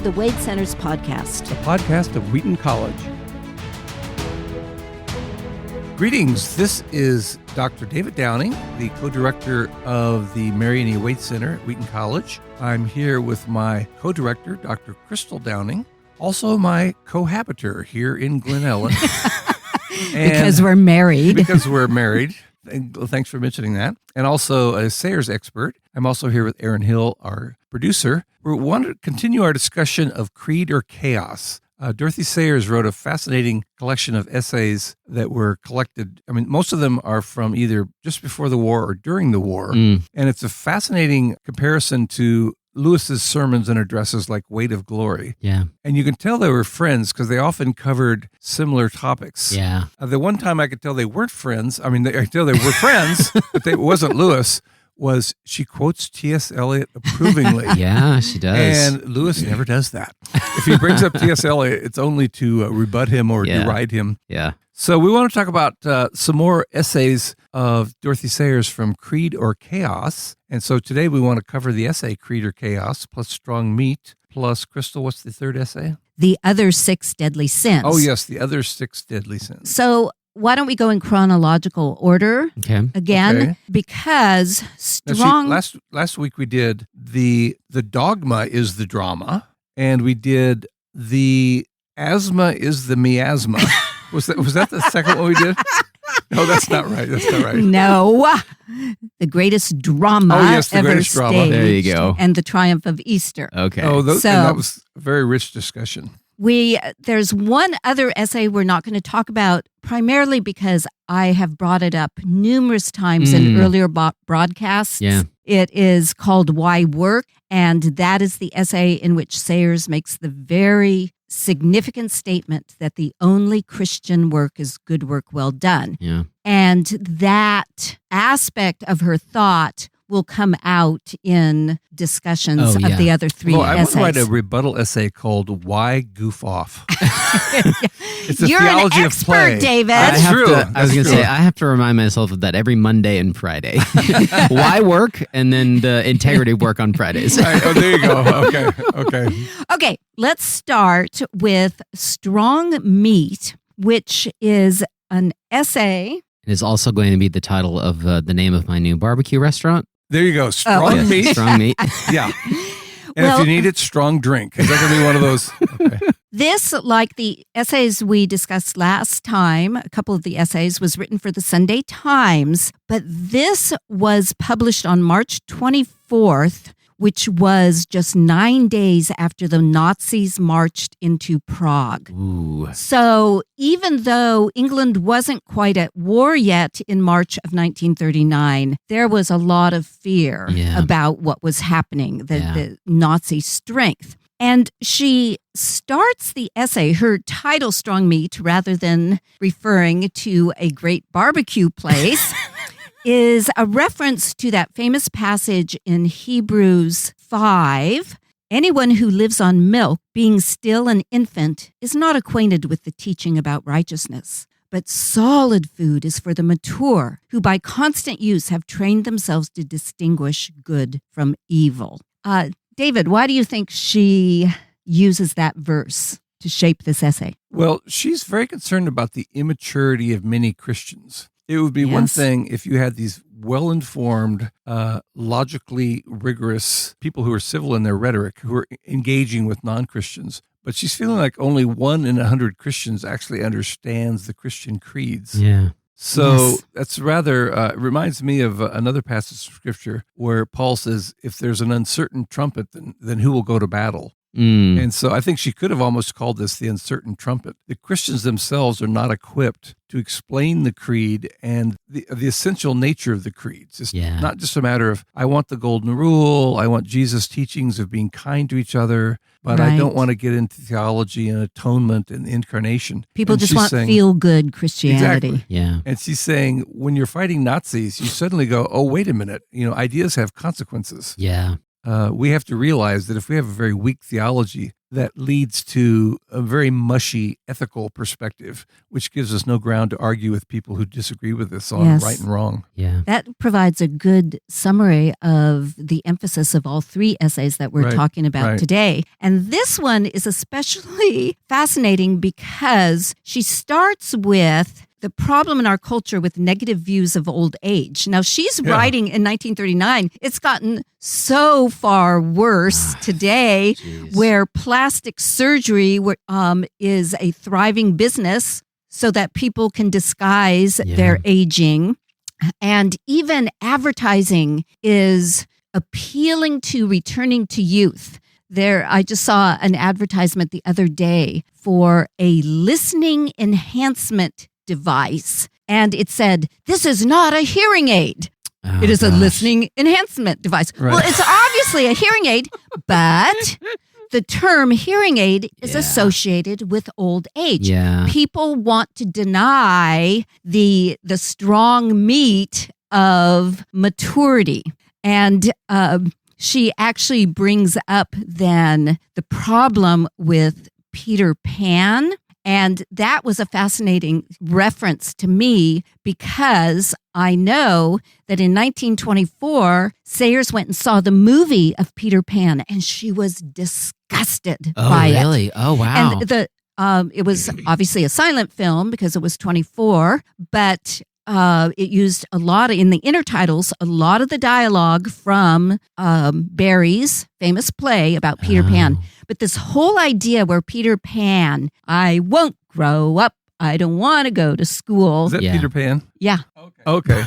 the Wade Center's podcast. A podcast of Wheaton College. Greetings. This is Dr. David Downing, the co-director of the Mary and E. Wade Center at Wheaton College. I'm here with my co-director, Dr. Crystal Downing, also my cohabiter here in Glen Ellen. Because we're married. Because we're married. Thanks for mentioning that. And also a Sayers expert. I'm also here with Aaron Hill, our producer. We want to continue our discussion of creed or chaos. Dorothy Sayers wrote a fascinating collection of essays that were collected. I mean, most of them are from either just before the war or during the war. And it's a fascinating comparison to Lewis's sermons and addresses like Weight of Glory. Yeah. And you can tell they were friends because they often covered similar topics. Yeah. The one time I could tell they weren't friends, I mean, I could tell they were friends, but it wasn't Lewis, was she quotes T.S. Eliot approvingly. Yeah, she does. And Lewis never does that. If he brings up T.S. Eliot, it's only to rebut him or deride him. Yeah. So we want to talk about some more essays of Dorothy Sayers from Creed or Chaos. And so today we want to cover the essay Creed or Chaos plus Strong Meat plus, Crystal, what's the third essay? The Other Six Deadly Sins. Oh, yes, the Other Six Deadly Sins. So why don't we go in chronological order again? Because strong... Now, last week we did the dogma is the drama, and we did the asthma is the miasma. Was that the second one we did? No, that's not right. That's not right. No. The greatest drama the ever greatest drama. staged. There you go. And the triumph of Easter. Okay. Oh, and that was a very rich discussion. There's one other essay we're not going to talk about, primarily because I have brought it up numerous times in earlier broadcasts. Yeah. It is called Why Work? And that is the essay in which Sayers makes the very significant statement that the only Christian work is good work well done. Yeah. And that aspect of her thought will come out in discussions of the other three essays. I want to write a rebuttal essay called Why Goof Off? It's a You're theology an of play. expert, David. That's true. I was going to say, I have to remind myself of that every Monday and Friday. Why work? And then the integrity work on Fridays. Right. Oh, there you go. Okay. Okay, let's start with Strong Meat, which is an essay. It is also going to be the title of the name of my new barbecue restaurant. There you go. Strong meat. Strong meat. Yeah. And if you need it, strong drink. Is that going to be one of those? Okay. This, like the essays we discussed last time, a couple of the essays was written for the Sunday Times, but this was published on March 24th, which was just 9 days after the Nazis marched into Prague. Ooh. So even though England wasn't quite at war yet in March of 1939, there was a lot of fear about what was happening, the Nazi strength. And she starts the essay, her title, Strong Meat, rather than referring to a great barbecue place, is a reference to that famous passage in Hebrews 5. Anyone who lives on milk, being still an infant, is not acquainted with the teaching about righteousness. But solid food is for the mature, who by constant use have trained themselves to distinguish good from evil. David, why do you think she uses that verse to shape this essay? Well, she's very concerned about the immaturity of many Christians. It would be one thing if you had these well-informed, logically rigorous people who are civil in their rhetoric, who are engaging with non-Christians. But she's feeling like only 1 in 100 Christians actually understands the Christian creeds. Yeah. So that's rather, it reminds me of another passage of Scripture where Paul says, if there's an uncertain trumpet, then who will go to battle? And so I think she could have almost called this the uncertain trumpet. The Christians themselves are not equipped to explain the creed and the essential nature of the creeds. It's not just a matter of, I want the golden rule, I want Jesus' teachings of being kind to each other, but I don't want to get into theology and atonement and incarnation. People just want feel-good Christianity. Exactly. Yeah. And she's saying, when you're fighting Nazis, you suddenly go, oh, wait a minute, ideas have consequences. Yeah. We have to realize that if we have a very weak theology, that leads to a very mushy ethical perspective, which gives us no ground to argue with people who disagree with us on right and wrong. Yeah. That provides a good summary of the emphasis of all three essays that we're talking about today. And this one is especially fascinating because she starts with the problem in our culture with negative views of old age. Now, she's writing in 1939. It's gotten so far worse today, where plastic surgery is a thriving business so that people can disguise their aging. And even advertising is appealing to returning to youth. I just saw an advertisement the other day for a listening enhancement device, and it said, "This is not a hearing aid. It is a listening enhancement device." Right. Well, it's obviously a hearing aid, but the term hearing aid is associated with old age. Yeah. People want to deny the strong meat of maturity. And she actually brings up then the problem with Peter Pan. And that was a fascinating reference to me because I know that in 1924, Sayers went and saw the movie of Peter Pan, and she was disgusted by it. Oh, really? Oh, wow. And it was obviously a silent film because it was 24, but it used a lot in the intertitles, a lot of the dialogue from Barrie's famous play about Peter Pan. But this whole idea where Peter Pan, I won't grow up, I don't want to go to school. Is that Peter Pan? Yeah. Okay.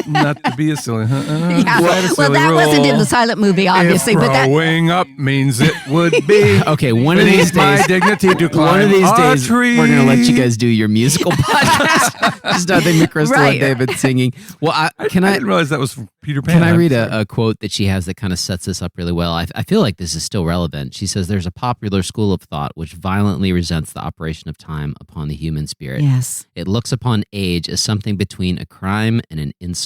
Not to be a silly. Well, that wasn't in the silent movie, obviously. If but growing up means it would be. Okay, one of these days, my dignity to climb one of these days, tree. we're going to let you guys do your musical podcast. Just nothing but Crystal and David singing. Well, I didn't realize that was from Peter Pan. Can I read a quote that she has that kind of sets this up really well? I feel like this is still relevant. She says, "There's a popular school of thought which violently resents the operation of time upon the human spirit. Yes. It looks upon age as something between a crime and an insult.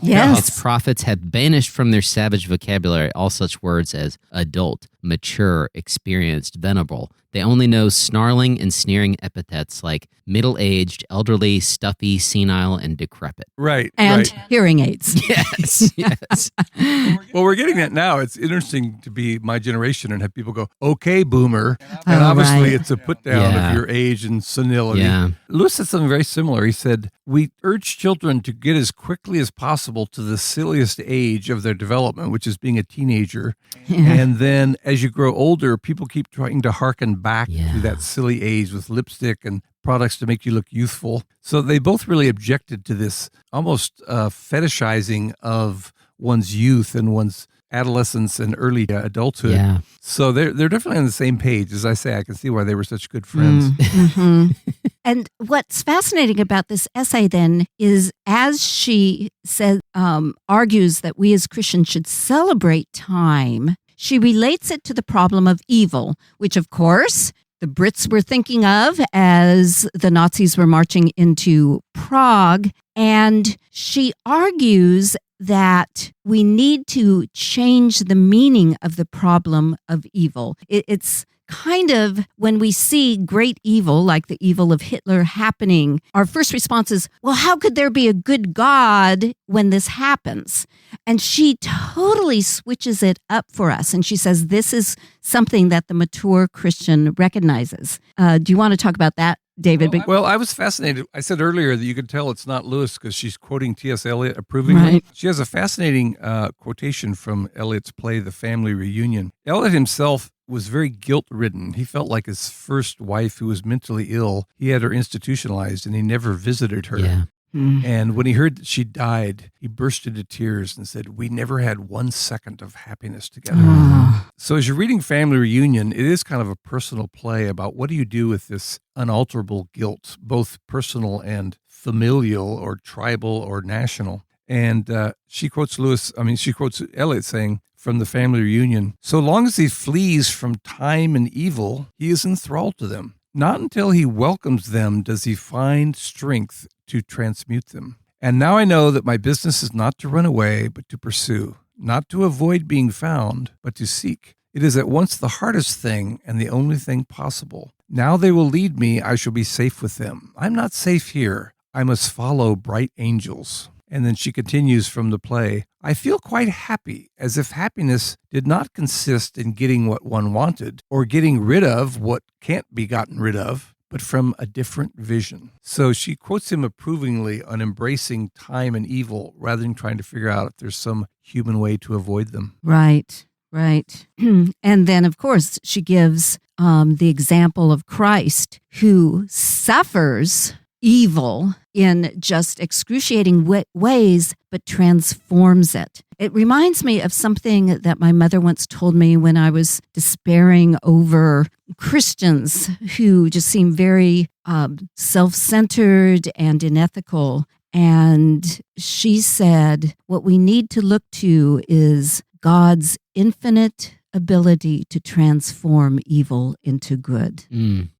Yes. Its prophets have banished from their savage vocabulary all such words as adult, mature, experienced, venerable. They only know snarling and sneering epithets like middle-aged, elderly, stuffy, senile, and decrepit." Right. And hearing aids. Yes, yes. Well, we're getting that now. It's interesting to be my generation and have people go, "Okay, boomer." And obviously it's a put down of your age and senility. Yeah. Lewis said something very similar. He said, "We urge children to get as quickly as possible to the silliest age of their development, which is being a teenager. And then as you grow older, people keep trying to hearken back to that silly age with lipstick and products to make you look youthful." So they both really objected to this almost fetishizing of one's youth and one's adolescence and early adulthood. Yeah. So they're definitely on the same page. As I say, I can see why they were such good friends. Mm-hmm. And what's fascinating about this essay then is, as she said, argues that we as Christians should celebrate time, she relates it to the problem of evil, which of course the Brits were thinking of as the Nazis were marching into Prague. And she argues that we need to change the meaning of the problem of evil. It's kind of when we see great evil, like the evil of Hitler happening, our first response is, well, how could there be a good God when this happens? And she totally switches it up for us. And she says, this is something that the mature Christian recognizes. Do you want to talk about that, David? Well, I was fascinated. I said earlier that you could tell it's not Lewis because she's quoting T.S. Eliot approvingly. Right. She has a fascinating quotation from Eliot's play, The Family Reunion. Eliot himself was very guilt-ridden. He felt like his first wife, who was mentally ill, he had her institutionalized and he never visited her. Yeah. And when he heard that she died, he burst into tears and said, "We never had 1 second of happiness together." So as you're reading Family Reunion, it is kind of a personal play about what do you do with this unalterable guilt, both personal and familial or tribal or national. And she quotes Eliot saying from The Family Reunion, "So long as he flees from time and evil, he is enthralled to them. Not until he welcomes them does he find strength to transmute them. And now I know that my business is not to run away, but to pursue, not to avoid being found, but to seek. It is at once the hardest thing and the only thing possible. Now they will lead me, I shall be safe with them. I'm not safe here. I must follow bright angels. And then she continues from the play, I feel quite happy, as if happiness did not consist in getting what one wanted or getting rid of what can't be gotten rid of, but from a different vision. So she quotes him approvingly on embracing time and evil rather than trying to figure out if there's some human way to avoid them. Right. And then, of course, she gives the example of Christ, who suffers evil in just excruciating ways, but transforms it. It reminds me of something that my mother once told me when I was despairing over Christians who just seem very self-centered and unethical. And she said, what we need to look to is God's infinite ability to transform evil into good.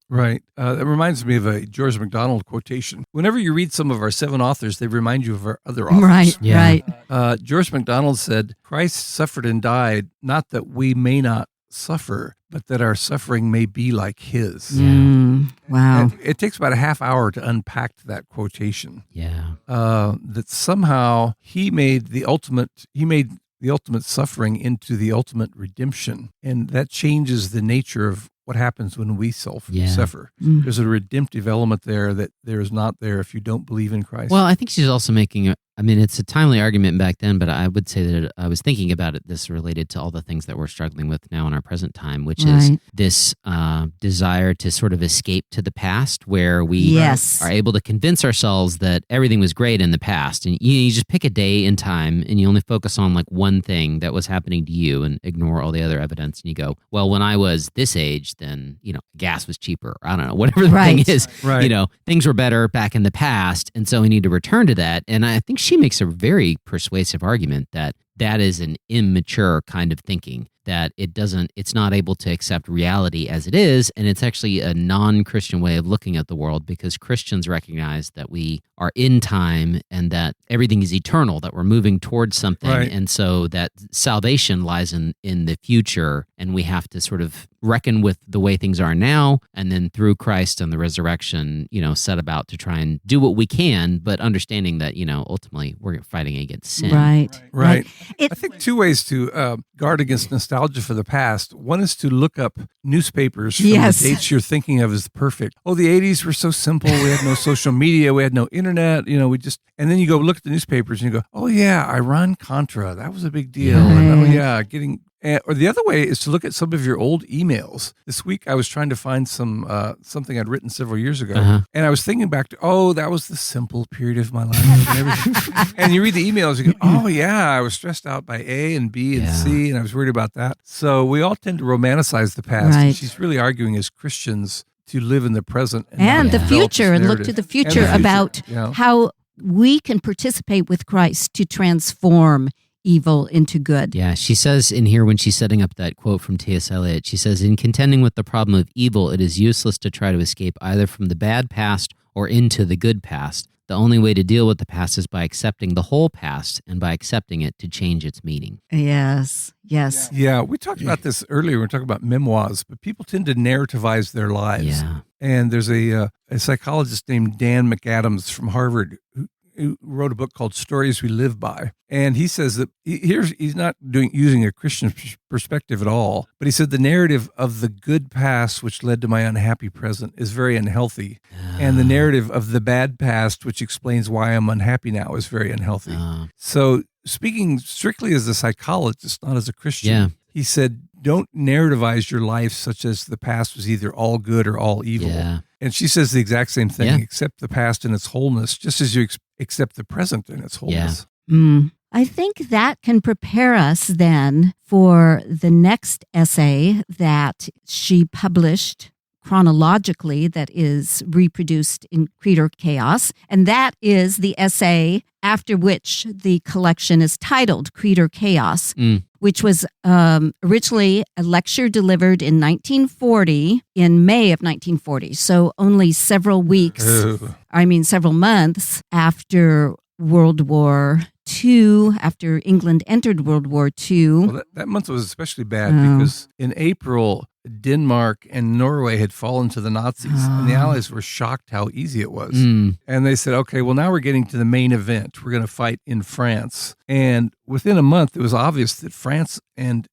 Right. That reminds me of a George MacDonald quotation. Whenever you read some of our 7 authors, they remind you of our other authors. Right, yeah. Right. George MacDonald said, Christ suffered and died, not that we may not suffer, but that our suffering may be like his. Wow. And it takes about a half hour to unpack that quotation. Yeah. That somehow he made the ultimate suffering into the ultimate redemption. And that changes the nature of what happens when we suffer. There's a redemptive element there that there is not there if you don't believe in Christ. Well, I think she's also making it's a timely argument back then, but I would say that I was thinking about it, this related to all the things that we're struggling with now in our present time, which is this desire to sort of escape to the past, where we are able to convince ourselves that everything was great in the past. And you just pick a day in time and you only focus on like one thing that was happening to you and ignore all the other evidence. And you go, well, when I was this age, then, gas was cheaper. I don't know, whatever the thing is, things were better back in the past. And so we need to return to that. And I think she makes a very persuasive argument that is an immature kind of thinking, that it's not able to accept reality as it is, and it's actually a non-Christian way of looking at the world, because Christians recognize that we are in time and that everything is eternal, that we're moving towards something, and so that salvation lies in the future, and we have to sort of reckon with the way things are now, and then through Christ and the resurrection, set about to try and do what we can, but understanding that, ultimately we're fighting against sin. Right. I think 2 ways to guard against nostalgia for the past. One is to look up newspapers from the dates you're thinking of as perfect. Oh, the 80s were so simple. We had no social media. We had no internet. And then you go look at the newspapers and you go, oh yeah, Iran-Contra. That was a big deal. And or the other way is to look at some of your old emails. This week I was trying to find something I'd written several years ago. And I was thinking back to, that was the simple period of my life. And you read the emails, you go, oh yeah, I was stressed out by A and B and C, and I was worried about that. So we all tend to romanticize the past. And she's really arguing as Christians to live in the present. And the future, and look to the future about how we can participate with Christ to transform evil into good. Yeah, she says in here, when she's setting up that quote from T.S. Eliot, she says, in contending with the problem of evil, it is useless to try to escape either from the bad past or into the good past. The only way to deal with the past is by accepting the whole past, and by accepting it to change its meaning. Yes. Yeah, we talked about this earlier. We were talking about memoirs, but people tend to narrativize their lives. Yeah. And there's a psychologist named Dan McAdams from Harvard who wrote a book called Stories We Live By. And he says that he's not using a Christian perspective at all, but he said the narrative of the good past, which led to my unhappy present, is very unhealthy. And the narrative of the bad past, which explains why I'm unhappy now, is very unhealthy. So speaking strictly as a psychologist, not as a Christian, he said, don't narrativize your life such as the past was either all good or all evil. Yeah. And she says the exact same thing, accept the past in its wholeness, just as you accept the present in its wholeness. I think that can prepare us then for the next essay that she published chronologically, that is reproduced in Creed or Chaos. And that is the essay after which the collection is titled Creed or Chaos, which was originally a lecture delivered in 1940, in May of 1940. So only several months after World War II, after England entered World War II. Well, that month was especially bad because in April, Denmark and Norway had fallen to the Nazis, and the Allies were shocked how easy it was. And they said, okay, well, now we're getting to the main event. We're going to fight in France. And within a month, it was obvious that France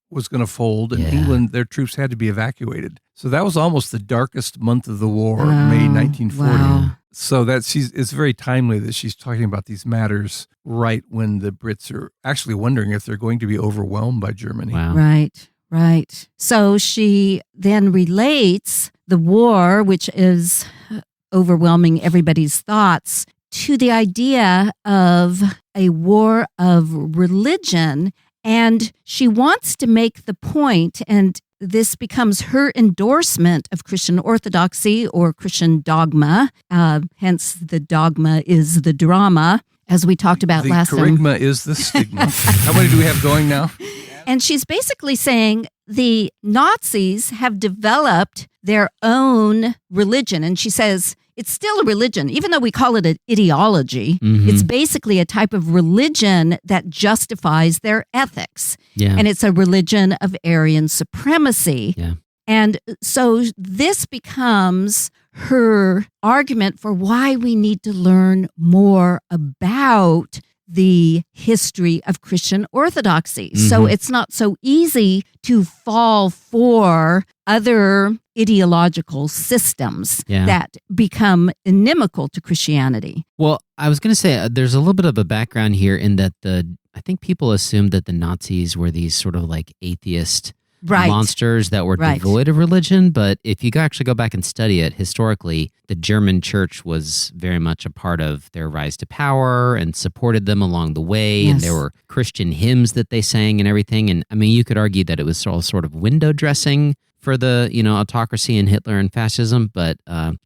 was going to fold, and England, their troops had to be evacuated. So that was almost the darkest month of the war, May 1940. Wow. So it's very timely that she's talking about these matters right when the Brits are actually wondering if they're going to be overwhelmed by Germany. Wow. Right. So she then relates the war, which is overwhelming everybody's thoughts, to the idea of a war of religion. And she wants to make the point, and this becomes her endorsement of Christian orthodoxy or Christian dogma. Hence, the dogma is the drama, as we talked about last time. The charisma is the stigma. How many do we have going now? And she's basically saying the Nazis have developed their own religion. And she says it's still a religion, even though we call it an ideology. It's basically a type of religion that justifies their ethics. And it's a religion of Aryan supremacy. And so this becomes her argument for why we need to learn more about the history of Christian orthodoxy. So it's not so easy to fall for other ideological systems that become inimical to Christianity. Well, I was going to say there's a little bit of a background here in that I think people assumed that the Nazis were these sort of like atheist monsters that were devoid of religion. But if you actually go back and study it historically, the German church was very much a part of their rise to power and supported them along the way. And there were Christian hymns that they sang and everything. And I mean, you could argue that it was all sort of window dressing for the autocracy and Hitler and fascism, but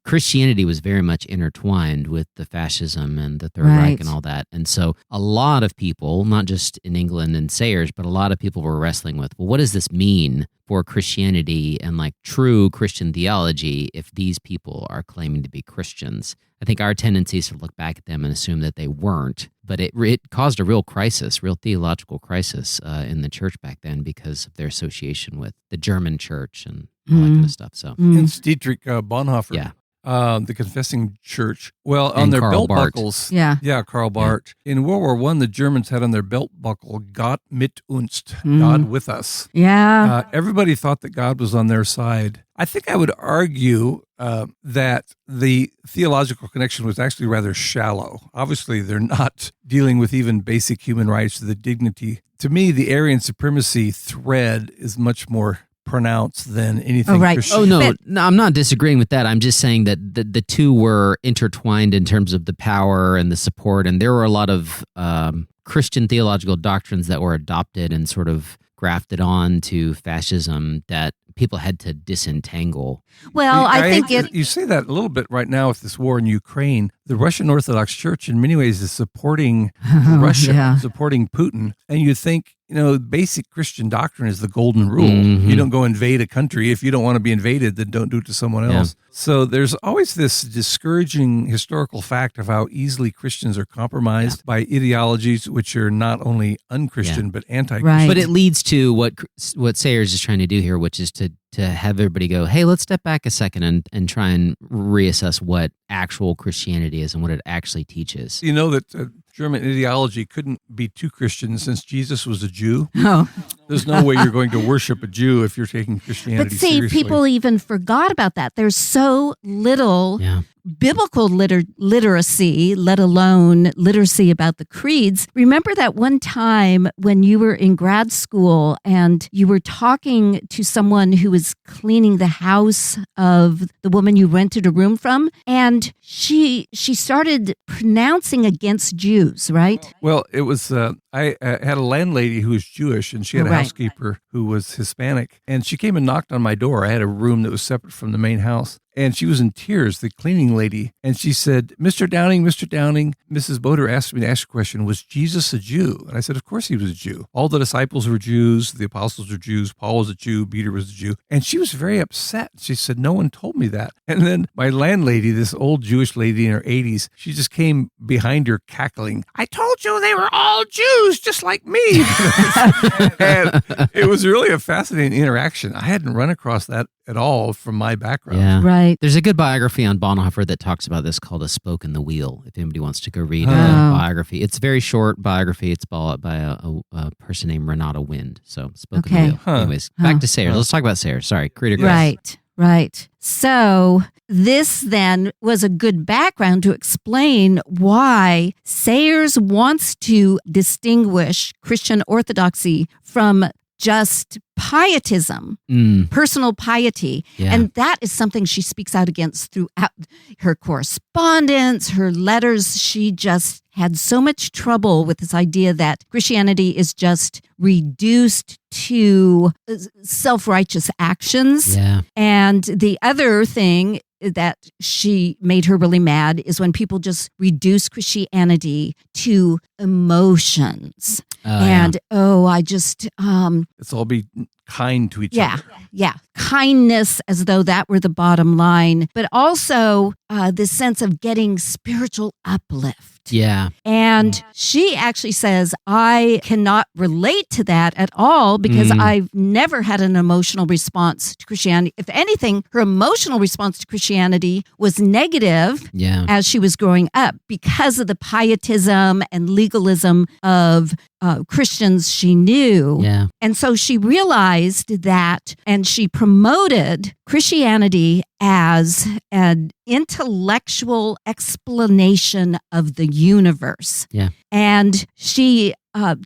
Christianity was very much intertwined with the fascism and the Third Reich and all that. And so a lot of people, not just in England and Sayers, but a lot of people were wrestling with, well, what does this mean for Christianity and like true Christian theology if these people are claiming to be Christians? I think our tendency is to look back at them and assume that they weren't, but it caused a real crisis, real theological crisis in the church back then because of their association with the German church and all that kind of stuff. So, It's Dietrich Bonhoeffer, the Confessing Church. Well, on their belt buckles, Karl Barth. In World War I, the Germans had on their belt buckle, Gott mit uns, God with us. Everybody thought that God was on their side. I think I would argue that the theological connection was actually rather shallow. Obviously, they're not dealing with even basic human rights or the dignity. To me, the Aryan supremacy thread is much more pronounced than anything Christian. No, I'm not disagreeing with that. I'm just saying that the two were intertwined in terms of the power and the support, and there were a lot of Christian theological doctrines that were adopted and sort of grafted on to fascism that people had to disentangle. Well, I think you say that a little bit right now with this war in Ukraine. The Russian Orthodox Church in many ways is supporting Russia, supporting Putin. And you think, basic Christian doctrine is the golden rule. You don't go invade a country. If you don't want to be invaded, then don't do it to someone else. So there's always this discouraging historical fact of how easily Christians are compromised by ideologies which are not only unchristian but anti-Christian. But it leads to what Sayers is trying to do here, which is to have everybody go, hey, let's step back a second and try and reassess what actual Christianity is and what it actually teaches. You know that German ideology couldn't be too Christian since Jesus was a Jew. There's no way you're going to worship a Jew if you're taking Christianity seriously. But see, people even forgot about that. There's so little biblical literacy, let alone literacy about the creeds. Remember that one time when you were in grad school and you were talking to someone who was cleaning the house of the woman you rented a room from, and she started pronouncing against Jews, right? Well, it was, I had a landlady who was Jewish, and she had a housekeeper who was Hispanic, and she came and knocked on my door. I had a room that was separate from the main house, and she was in tears, the cleaning lady. And she said, Mr. Downing, Mrs. Boder asked me to ask a question, was Jesus a Jew? And I said, of course he was a Jew. All the disciples were Jews. The apostles were Jews. Paul was a Jew. Peter was a Jew. And she was very upset. She said, no one told me that. And then my landlady, this old Jewish lady in her 80s, she just came behind her cackling. I told you they were all Jews, just like me. And it was really a fascinating interaction. I hadn't run across that at all from my background. Yeah. Right. There's a good biography on Bonhoeffer that talks about this called A Spoke in the Wheel, if anybody wants to go read a biography. It's a very short biography. It's by a person named Renata Wind. So, Spoke in the Wheel. Anyways, back to Sayers. Let's talk about Sayers. Sorry, creator. Right. So this then was a good background to explain why Sayers wants to distinguish Christian orthodoxy from just pietism, personal piety. Yeah. And that is something she speaks out against throughout her correspondence, her letters. She just had so much trouble with this idea that Christianity is just reduced to self-righteous actions. Yeah. And the other thing that she made her really mad is when people just reduce Christianity to emotions. I just... Let's all be kind to each other. Yeah. Kindness as though that were the bottom line, but also this sense of getting spiritual uplift. Yeah. And she actually says, I cannot relate to that at all because I've never had an emotional response to Christianity. If anything, her emotional response to Christianity was negative as she was growing up because of the pietism and legalism of Christians she knew. Yeah. And so she realized that, and she promoted Christianity as an intellectual explanation of the universe. Yeah. And she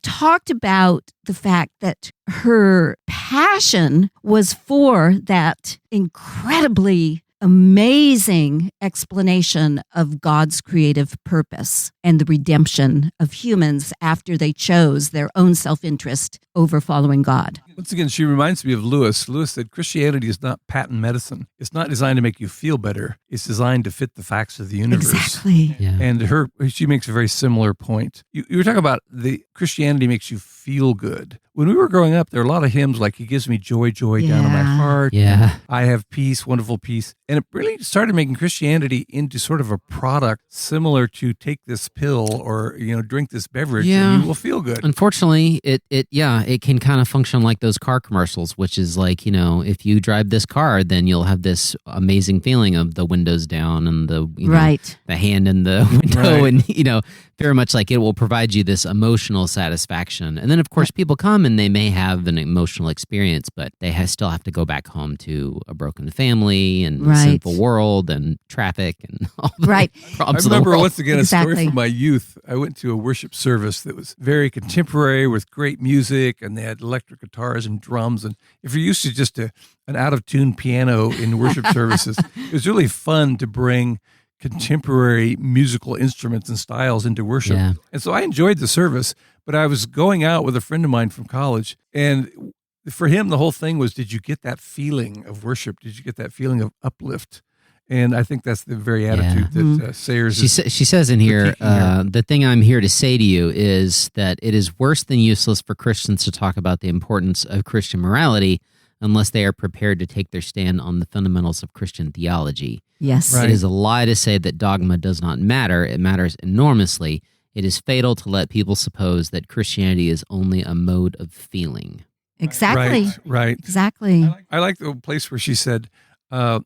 talked about the fact that her passion was for that incredibly amazing explanation of God's creative purpose and the redemption of humans after they chose their own self-interest over following God. Once again, she reminds me of Lewis. Lewis said, Christianity is not patent medicine. It's not designed to make you feel better. It's designed to fit the facts of the universe. Exactly. Yeah. And she makes a very similar point. You were talking about the Christianity makes you feel good. When we were growing up, there were a lot of hymns like, He gives me joy down in my heart. Yeah. I have peace, wonderful peace. And it really started making Christianity into sort of a product similar to take this pill or, drink this beverage and you will feel good. Unfortunately, it can kind of function like those car commercials, which is like, if you drive this car, then you'll have this amazing feeling of the windows down and the hand in the window. Right. And, very much like it will provide you this emotional satisfaction. And then, of course, people come and they may have an emotional experience, but they still have to go back home to a broken family and a sinful world and traffic and all the problems of the world. I remember once again a story from my youth. I went to a worship service that was very contemporary with great music, and they had electric guitars and drums. And if you're used to just an out-of-tune piano in worship services, it was really fun to bring contemporary musical instruments and styles into worship. Yeah. And so I enjoyed the service, but I was going out with a friend of mine from college, and for him, the whole thing was, did you get that feeling of worship? Did you get that feeling of uplift? And I think that's the very attitude that Sayers She says in here, the thing I'm here to say to you is that it is worse than useless for Christians to talk about the importance of Christian morality unless they are prepared to take their stand on the fundamentals of Christian theology. Yes. It is a lie to say that dogma does not matter. It matters enormously. It is fatal to let people suppose that Christianity is only a mode of feeling. Exactly. Right. Exactly. I like the place where she said,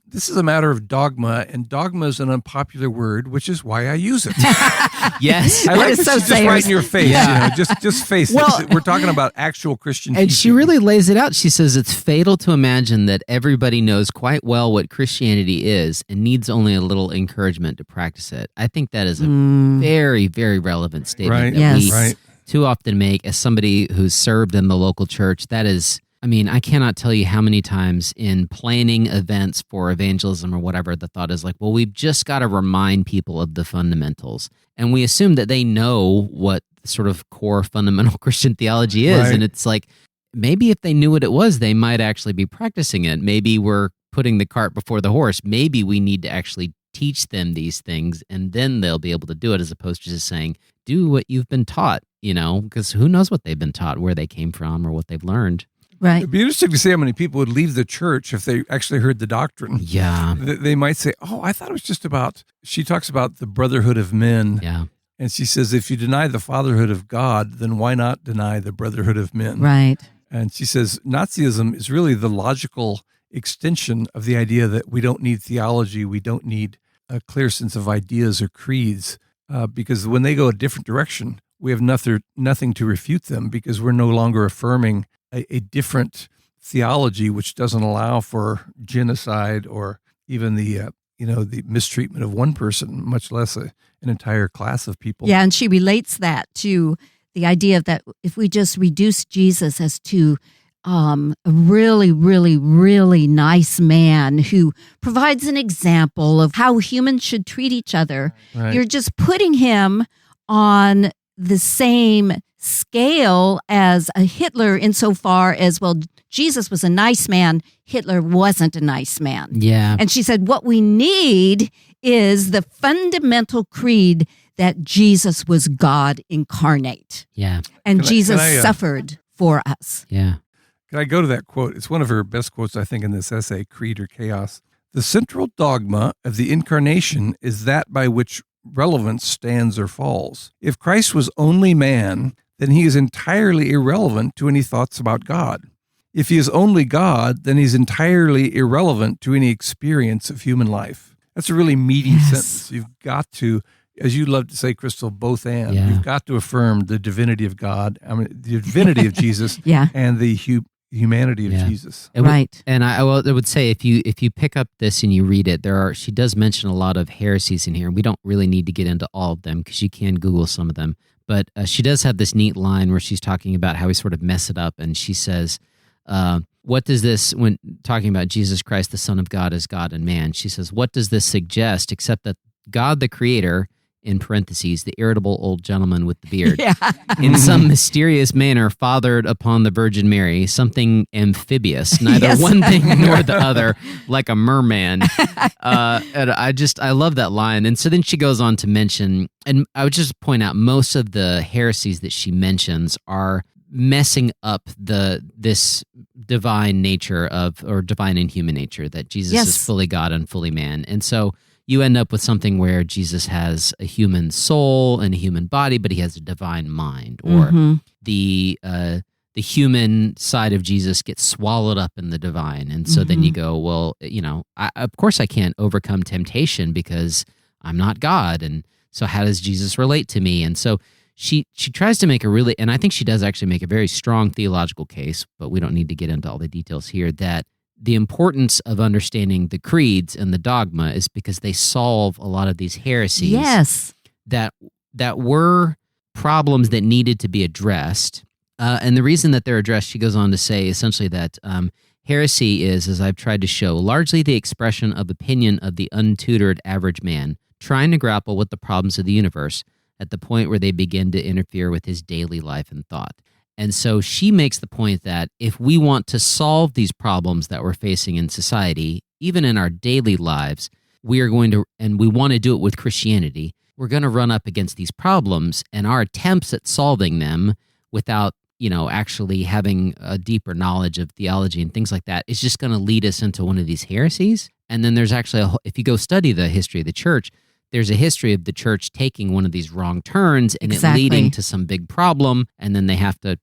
this is a matter of dogma, and dogma is an unpopular word, which is why I use it. Yes. I like that she's just right in your face. Yeah. Just face it. We're talking about actual Christian teaching. And she really lays it out. She says it's fatal to imagine that everybody knows quite well what Christianity is and needs only a little encouragement to practice it. I think that is a very, very relevant statement that we too often make as somebody who's served in the local church. That is... I cannot tell you how many times in planning events for evangelism or whatever, the thought is like, well, we've just got to remind people of the fundamentals. And we assume that they know what sort of core fundamental Christian theology is. Right. And it's like, maybe if they knew what it was, they might actually be practicing it. Maybe we're putting the cart before the horse. Maybe we need to actually teach them these things, and then they'll be able to do it, as opposed to just saying, do what you've been taught, because who knows what they've been taught, where they came from, or what they've learned. Right. It'd be interesting to see how many people would leave the church if they actually heard the doctrine. Yeah. They might say, I thought it was just about, she talks about the brotherhood of men. Yeah. And she says, if you deny the fatherhood of God, then why not deny the brotherhood of men? Right. And she says, Nazism is really the logical extension of the idea that we don't need theology, we don't need a clear sense of ideas or creeds, because when they go a different direction, we have nothing to refute them, because we're no longer affirming a different theology which doesn't allow for genocide or even the mistreatment of one person, much less an entire class of people. Yeah, and she relates that to the idea that if we just reduce Jesus as to a really, really, really nice man who provides an example of how humans should treat each other, Right. You're just putting him on the same scale as a Hitler insofar as, well, Jesus was a nice man, Hitler wasn't a nice man. Yeah. And she said, what we need is the fundamental creed that Jesus was God incarnate. Yeah. And Can Jesus I, suffered for us. Yeah. Can I go to that quote? It's one of her best quotes, I think, in this essay, Creed or Chaos. The central dogma of the incarnation is that by which relevance stands or falls. If Christ was only man, then he is entirely irrelevant to any thoughts about God. If he is only God, then he's entirely irrelevant to any experience of human life. That's a really meaty sentence. You've got to, as you love to say, Crystal, both and. Yeah. You've got to affirm the divinity of God, the divinity of Jesus, and the humanity of Jesus. Right. And I would say if you pick up this and you read it, she does mention a lot of heresies in here, and we don't really need to get into all of them because you can Google some of them. But she does have this neat line where she's talking about how we sort of mess it up, and she says, what does this, when talking about Jesus Christ, the Son of God, as God and man, she says, what does this suggest except that God the Creator, in parentheses, the irritable old gentleman with the beard, in some mysterious manner fathered upon the Virgin Mary something amphibious, neither one thing nor the other, like a merman. And I love that line. And so then she goes on to mention, and I would just point out, most of the heresies that she mentions are messing up this divine nature or divine and human nature, that Jesus is fully God and fully man. And so you end up with something where Jesus has a human soul and a human body, but he has a divine mind, or the human side of Jesus gets swallowed up in the divine. And so then you go, well, of course I can't overcome temptation because I'm not God. And so how does Jesus relate to me? And so she tries to make and I think she does actually make a very strong theological case, but we don't need to get into all the details here, that the importance of understanding the creeds and the dogma is because they solve a lot of these heresies that were problems that needed to be addressed. And the reason that they're addressed, she goes on to say essentially that heresy is, as I've tried to show, largely the expression of opinion of the untutored average man, trying to grapple with the problems of the universe at the point where they begin to interfere with his daily life and thought. And so she makes the point that if we want to solve these problems that we're facing in society, even in our daily lives, we are going to, and we want to do it with Christianity, we're going to run up against these problems, and our attempts at solving them without, actually having a deeper knowledge of theology and things like that is just going to lead us into one of these heresies. And then there's actually, if you go study the history of the church, there's a history of the church taking one of these wrong turns and it leading to some big problem, and then they have to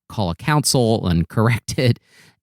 call a council and correct it.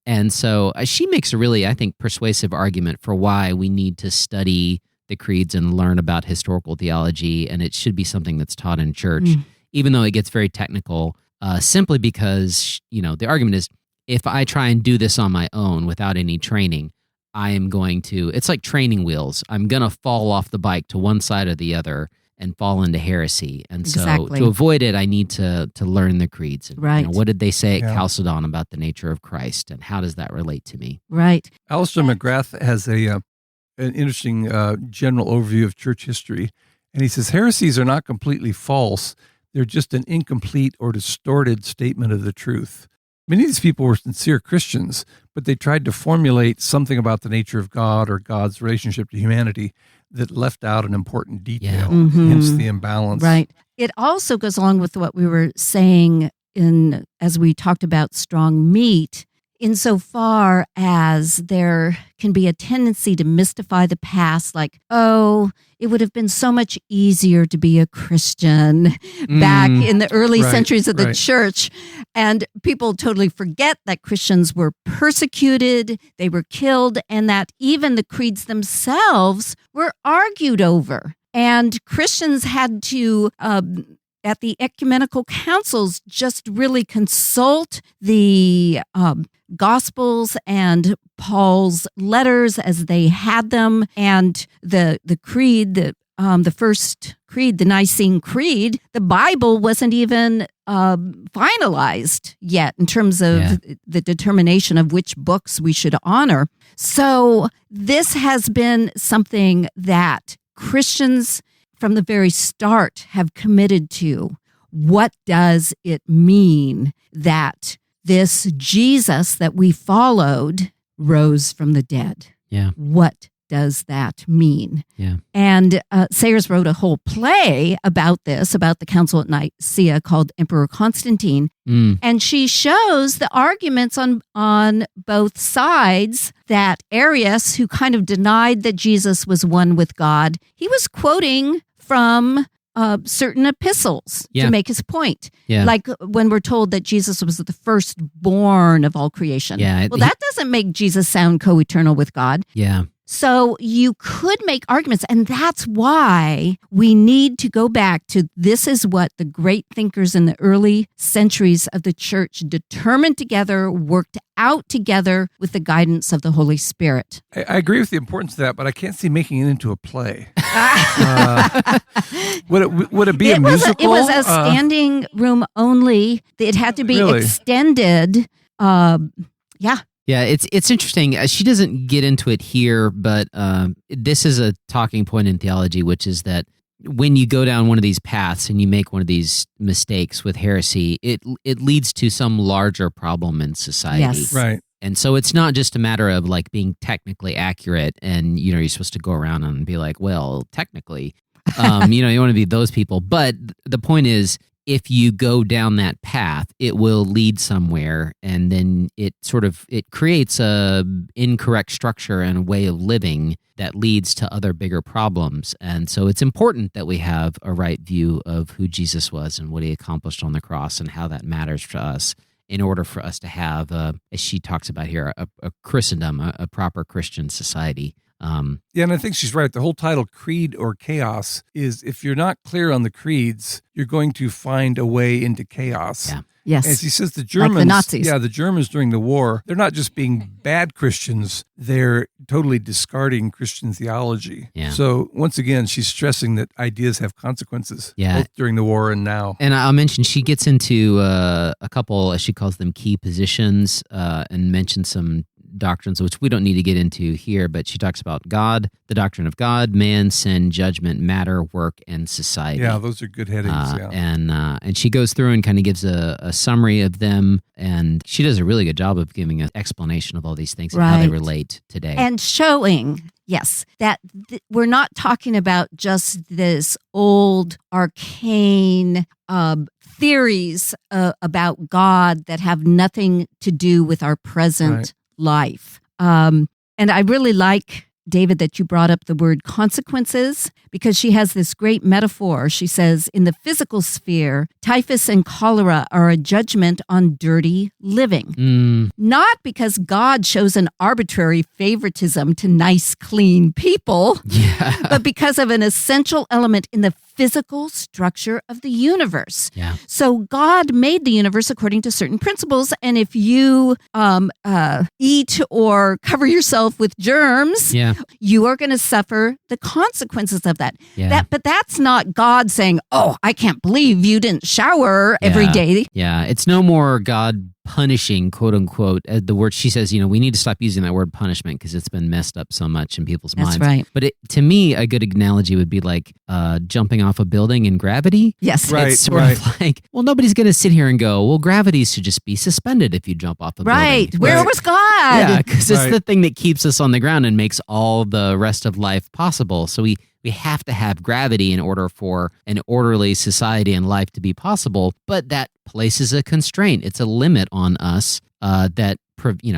And so she makes a really, I think, persuasive argument for why we need to study the creeds and learn about historical theology, and it should be something that's taught in church, even though it gets very technical, simply because, the argument is, if I try and do this on my own without any training, I am going to, it's like training wheels. I'm going to fall off the bike to one side or the other and fall into heresy. And so to avoid it, I need to learn the creeds. And, what did they say at Chalcedon about the nature of Christ, and how does that relate to me? Right. Alistair McGrath has an interesting general overview of church history. And he says, heresies are not completely false. They're just an incomplete or distorted statement of the truth. Many of these people were sincere Christians, but they tried to formulate something about the nature of God or God's relationship to humanity that left out an important detail, hence the imbalance. Right. It also goes along with what we were saying as we talked about strong meat, insofar as there can be a tendency to mystify the past, like, oh, it would have been so much easier to be a Christian back in the early centuries of the church. And people totally forget that Christians were persecuted, they were killed, and that even the creeds themselves were argued over. And Christians had to, at the ecumenical councils, just really consult the Gospels and Paul's letters as they had them, and the creed, the first creed, the Nicene Creed. The Bible wasn't even finalized yet in terms of the determination of which books we should honor. So this has been something that Christians from the very start have committed to. What does it mean that this Jesus that we followed rose from the dead? Yeah. What does that mean? Yeah. And Sayers wrote a whole play about this, about the council at Nicaea called Emperor Constantine. And she shows the arguments on both sides, that Arius, who kind of denied that Jesus was one with God, he was quoting from certain epistles to make his point. Yeah. Like when we're told that Jesus was the firstborn of all creation. Yeah. Well, that doesn't make Jesus sound co-eternal with God. Yeah. So you could make arguments, and that's why we need to go back to this is what the great thinkers in the early centuries of the church determined together, worked out together with the guidance of the Holy Spirit. I agree with the importance of that, but I can't see making it into a play. Would it be a musical? It was a standing room only. It had to be extended. Yeah, it's interesting. She doesn't get into it here, but this is a talking point in theology, which is that when you go down one of these paths and you make one of these mistakes with heresy, it leads to some larger problem in society. Yes. Right. And so it's not just a matter of like being technically accurate and, you're supposed to go around and be like, well, technically, you want to be those people. But the point is, if you go down that path, it will lead somewhere, and then it creates a incorrect structure and a way of living that leads to other bigger problems. And so it's important that we have a right view of who Jesus was and what he accomplished on the cross and how that matters to us in order for us to have, as she talks about here, a Christendom, a proper Christian society. Yeah, and I think she's right. The whole title, Creed or Chaos, is if you're not clear on the creeds, you're going to find a way into chaos. Yeah. Yes. As he says, the Germans, like the Nazis. Yeah, the Germans during the war, they're not just being bad Christians, they're totally discarding Christian theology. Yeah. So once again, she's stressing that ideas have consequences, both during the war and now. And I'll mention she gets into a couple, as she calls them, key positions, and mentions some doctrines, which we don't need to get into here, but she talks about God, the doctrine of God, man, sin, judgment, matter, work, and society. Yeah, those are good headings. And she goes through and kind of gives a summary of them, and she does a really good job of giving an explanation of all these things and how they relate today. And showing, yes, that we're not talking about just this old arcane theories about God that have nothing to do with our present life. And I really like, David, that you brought up the word consequences, because she has this great metaphor. She says, in the physical sphere, typhus and cholera are a judgment on dirty living. Not because God shows an arbitrary favoritism to nice, clean people, but because of an essential element in the physical structure of the universe. Yeah. So God made the universe according to certain principles, and if you eat or cover yourself with germs, you are going to suffer the consequences of that. But that's not God saying, "Oh, I can't believe you didn't shower every day." Yeah, it's no more God punishing, quote unquote, the word she says, we need to stop using that word punishment because it's been messed up so much in people's minds. That's right. But to me, a good analogy would be like jumping off a building in gravity. Yes. Right, It's sort of like, well, nobody's going to sit here and go, well, gravity should just be suspended if you jump off a building. Right. Where was God? Yeah, because it's the thing that keeps us on the ground and makes all the rest of life possible. So we have to have gravity in order for an orderly society and life to be possible, but that places a constraint. It's a limit on us that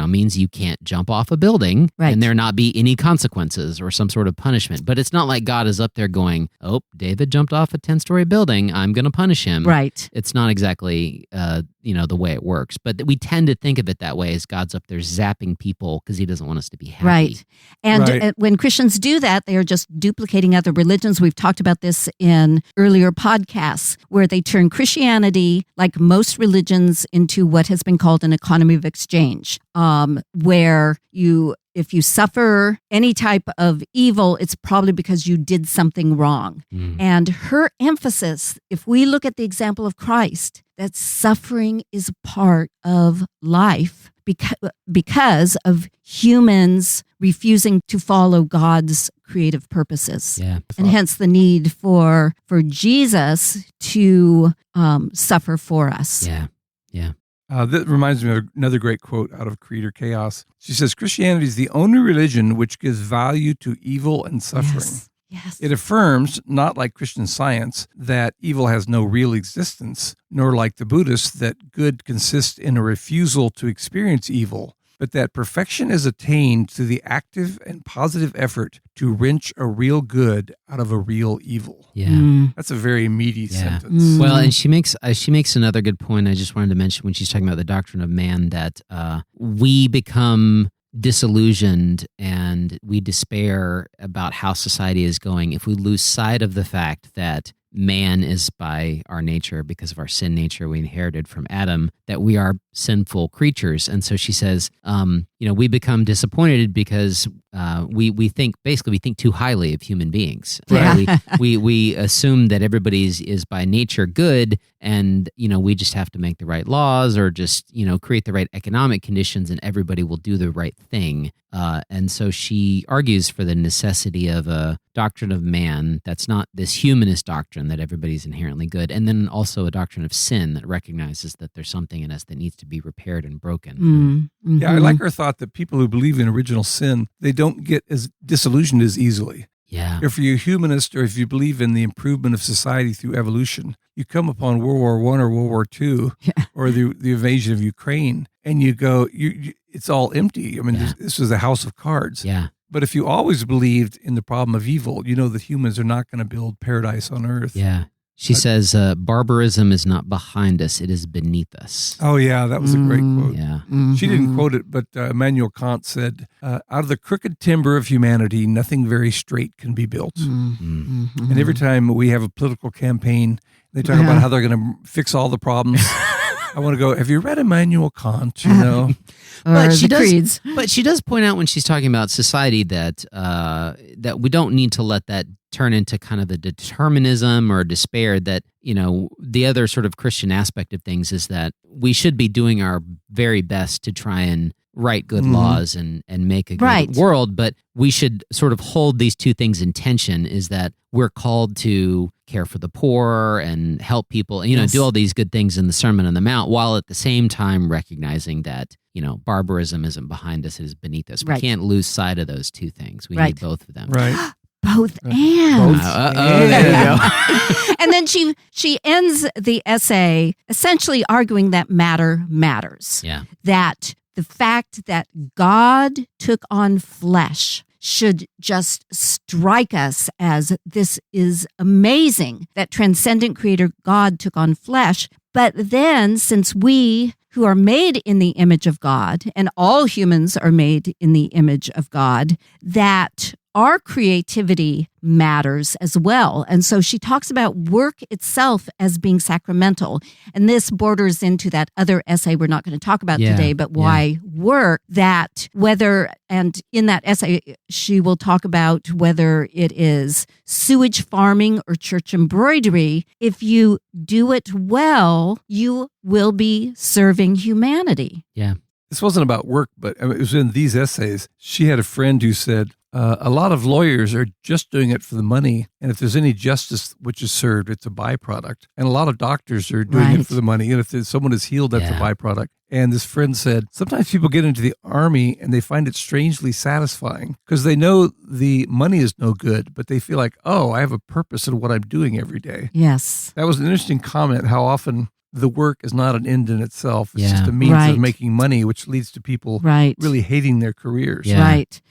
means you can't jump off a building and there not be any consequences or some sort of punishment. But it's not like God is up there going, oh, David jumped off a 10-story building, I'm going to punish him. Right. It's not exactly the way it works. But we tend to think of it that way, as God's up there zapping people because he doesn't want us to be happy. Right. And when Christians do that, they are just duplicating other religions. We've talked about this in earlier podcasts, where they turn Christianity, like most religions, into what has been called an economy of exchange, where if you suffer any type of evil, it's probably because you did something wrong. And her emphasis, if we look at the example of Christ, that suffering is part of life because of humans refusing to follow God's creative purposes. Yeah. And hence the need for Jesus to suffer for us. Yeah. Yeah. That reminds me of another great quote out of Creator Chaos. She says, Christianity is the only religion which gives value to evil and suffering. Yes. It affirms, not like Christian Science, that evil has no real existence, nor like the Buddhists, that good consists in a refusal to experience evil, but that perfection is attained through the active and positive effort to wrench a real good out of a real evil. Yeah. That's a very meaty sentence. Well, and she makes another good point I just wanted to mention when she's talking about the doctrine of man, that we become disillusioned and we despair about how society is going if we lose sight of the fact that man is, by our nature, because of our sin nature we inherited from Adam, that we are sinful creatures. And so she says, we become disappointed because we think too highly of human beings. We assume that everybody is by nature good, and we just have to make the right laws or just create the right economic conditions, and everybody will do the right thing. And so she argues for the necessity of a doctrine of man that's not this humanist doctrine that everybody's inherently good, and then also a doctrine of sin that recognizes that there's something in us that needs to be repaired and broken. Mm-hmm. Yeah, I like her thought that people who believe in original sin, they don't get as disillusioned as easily. Yeah. If you're a humanist, or if you believe in the improvement of society through evolution, you come upon World War I or World War II or the invasion of Ukraine, and you go, it's all empty. I mean, this was a house of cards. Yeah. But if you always believed in the problem of evil, you know that humans are not going to build paradise on earth. Yeah. She says, barbarism is not behind us, it is beneath us. Oh, yeah, that was a great quote. Yeah. She didn't quote it, but Immanuel Kant said, out of the crooked timber of humanity, nothing very straight can be built. And every time we have a political campaign, they talk about how they're going to fix all the problems. I want to go, have you read Immanuel Kant? But she does point out when she's talking about society that that we don't need to let that turn into kind of a determinism or despair. That the other sort of Christian aspect of things is that we should be doing our very best to try and write good laws and make a good world, but we should sort of hold these two things in tension. Is that we're called to care for the poor and help people, do all these good things in the Sermon on the Mount, while at the same time recognizing that, barbarism isn't behind us, it is beneath us. We can't lose sight of those two things. We need both of them. Right. Both and. There you go. And then she ends the essay essentially arguing that matter matters. Yeah. That the fact that God took on flesh should just strike us as this is amazing that transcendent creator God took on flesh. But then, since we who are made in the image of God, and all humans are made in the image of God, that our creativity matters as well. And so she talks about work itself as being sacramental. And this borders into that other essay we're not going to talk about today, but why work, that whether, and in that essay, she will talk about whether it is sewage farming or church embroidery. If you do it well, you will be serving humanity. Yeah. This wasn't about work, but it was in these essays. She had a friend who said, a lot of lawyers are just doing it for the money. And if there's any justice which is served, it's a byproduct. And a lot of doctors are doing it for the money. And if someone is healed, that's a byproduct. And this friend said, sometimes people get into the army and they find it strangely satisfying because they know the money is no good, but they feel like, oh, I have a purpose in what I'm doing every day. Yes. That was an interesting comment, how often the work is not an end in itself. It's just a means of making money, which leads to people really hating their careers. Yeah. Right.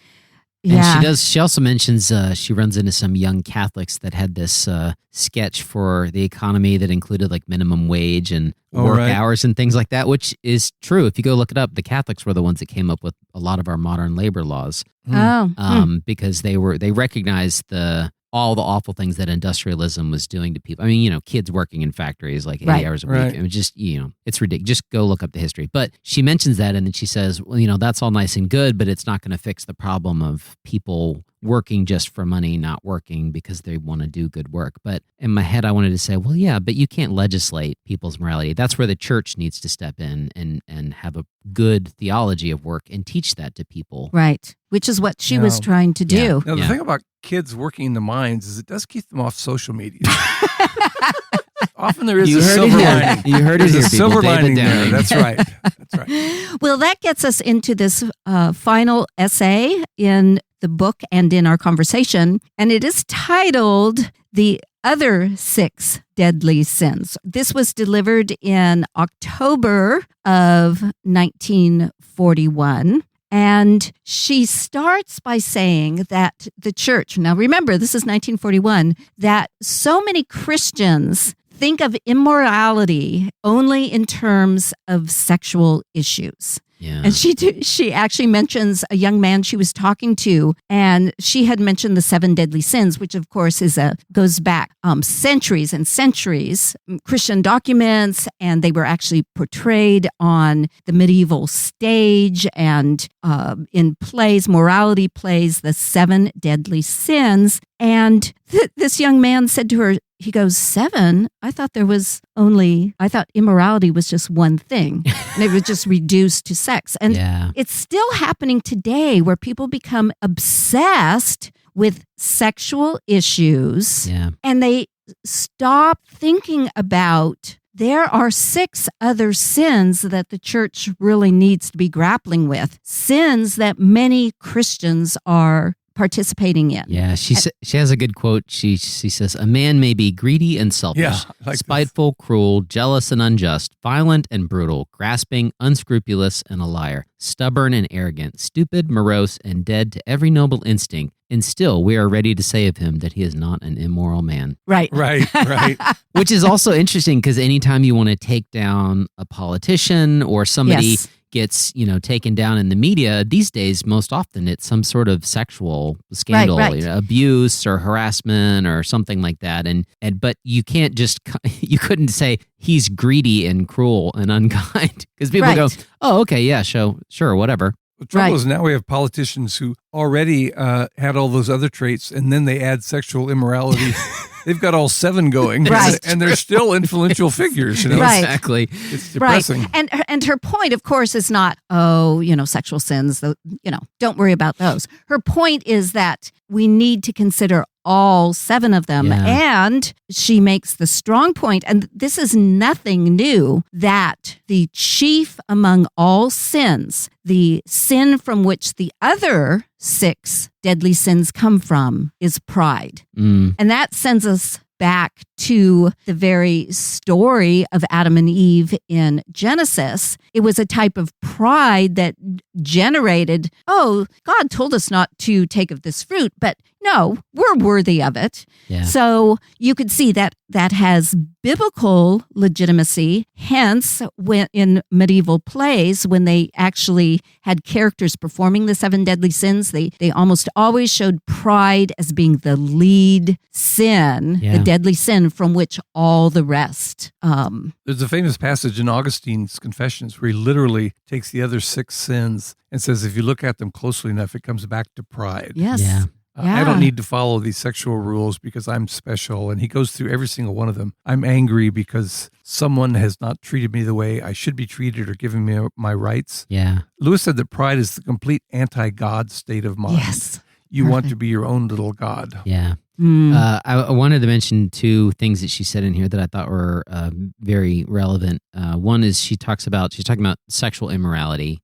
And she also mentions she runs into some young Catholics that had this sketch for the economy that included like minimum wage and work hours and things like that, which is true. If you go look it up, the Catholics were the ones that came up with a lot of our modern labor laws. Because they recognized all the awful things that industrialism was doing to people. I mean, kids working in factories like 8 hours a week. I mean, just, it's ridiculous. Just go look up the history. But she mentions that and then she says, well, that's all nice and good, but it's not going to fix the problem of people working just for money, not working because they want to do good work. But in my head, I wanted to say, well, yeah, but you can't legislate people's morality. That's where the church needs to step in and have a good theology of work and teach that to people. Right. Which is what she was trying to do. Now, the thing about kids working in the mines is it does keep them off social media. Often there is a silver lining. You heard it here, There's a silver lining there. That's right. That's right. Well, that gets us into this final essay in the book and in our conversation, and it is titled The Other 6 Deadly Sins. This was delivered in October of 1941. And she starts by saying that the church, now remember, this is 1941, that so many Christians think of immorality only in terms of sexual issues. Yeah. And she actually mentions a young man she was talking to, and she had mentioned the 7 deadly sins, which of course goes back centuries and centuries, Christian documents, and they were actually portrayed on the medieval stage and in plays, morality plays, the 7 deadly sins. And this young man said to her, he goes, 7? I thought immorality was just one thing. And it was just reduced to sex. And it's still happening today where people become obsessed with sexual issues and they stop thinking about there are 6 other sins that the church really needs to be grappling with. Sins that many Christians are participating in. Yeah, she has a good quote. She says, a man may be greedy and selfish, spiteful, cruel, jealous and unjust, violent and brutal, grasping, unscrupulous and a liar, stubborn and arrogant, stupid, morose, and dead to every noble instinct. And still, we are ready to say of him that he is not an immoral man. Right. Which is also interesting because anytime you want to take down a politician or somebody gets, taken down in the media these days, most often it's some sort of sexual scandal, abuse or harassment or something like that. But you can't you couldn't say he's greedy and cruel and unkind because people go, oh, okay, yeah, sure, whatever. The trouble is now we have politicians who already had all those other traits, and then they add sexual immorality. They've got all 7 going, and they're still influential figures. Exactly. It's depressing. And her point, of course, is not, sexual sins. Don't worry about those. Her point is that we need to consider all 7 of them. Yeah. And she makes the strong point, and this is nothing new, that the chief among all sins, the sin from which the other 6 deadly sins come from, is pride. And that sends us back to the very story of Adam and Eve in Genesis. It was a type of pride that generated, God told us not to take of this fruit, but no, we're worthy of it. Yeah. So you could see that has biblical legitimacy. Hence, when in medieval plays, when they actually had characters performing the 7 deadly sins, they almost always showed pride as being the lead sin, the deadly sin from which all the rest. There's a famous passage in Augustine's Confessions where he literally takes the other 6 sins and says, if you look at them closely enough, it comes back to pride. Yes. Yeah. I don't need to follow these sexual rules because I'm special. And he goes through every single one of them. I'm angry because someone has not treated me the way I should be treated or given me my rights. Yeah. Lewis said that pride is the complete anti-God state of mind. Yes. You want to be your own little God. Yeah. I wanted to mention 2 things that she said in here that I thought were very relevant. One is she's talking about sexual immorality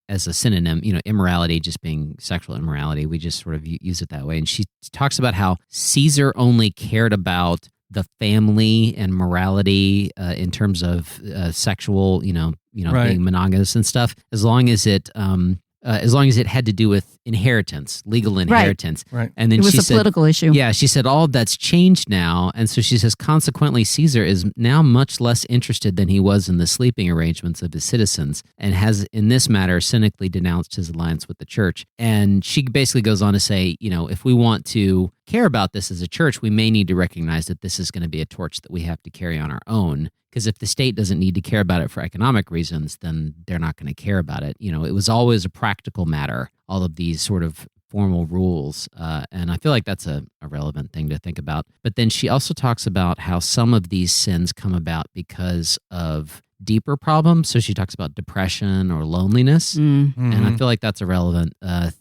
as a synonym, immorality just being sexual immorality. We just sort of use it that way. And she talks about how Caesar only cared about the family and morality in terms of sexual, Right. being monogamous and stuff, as long as it had to do with inheritance, legal inheritance. Right. And then It was she a said, political issue. Yeah, she said all of that's changed now. And so she says, consequently, Caesar is now much less interested than he was in the sleeping arrangements of his citizens and has, in this matter, cynically denounced his alliance with the church. And she basically goes on to say, if we want to care about this as a church, we may need to recognize that this is going to be a torch that we have to carry on our own. Because if the state doesn't need to care about it for economic reasons, then they're not going to care about it. It was always a practical matter, all of these sort of formal rules. And I feel like that's a relevant thing to think about. But then she also talks about how some of these sins come about because of deeper problems. So she talks about depression or loneliness. Mm-hmm. And I feel like that's a relevant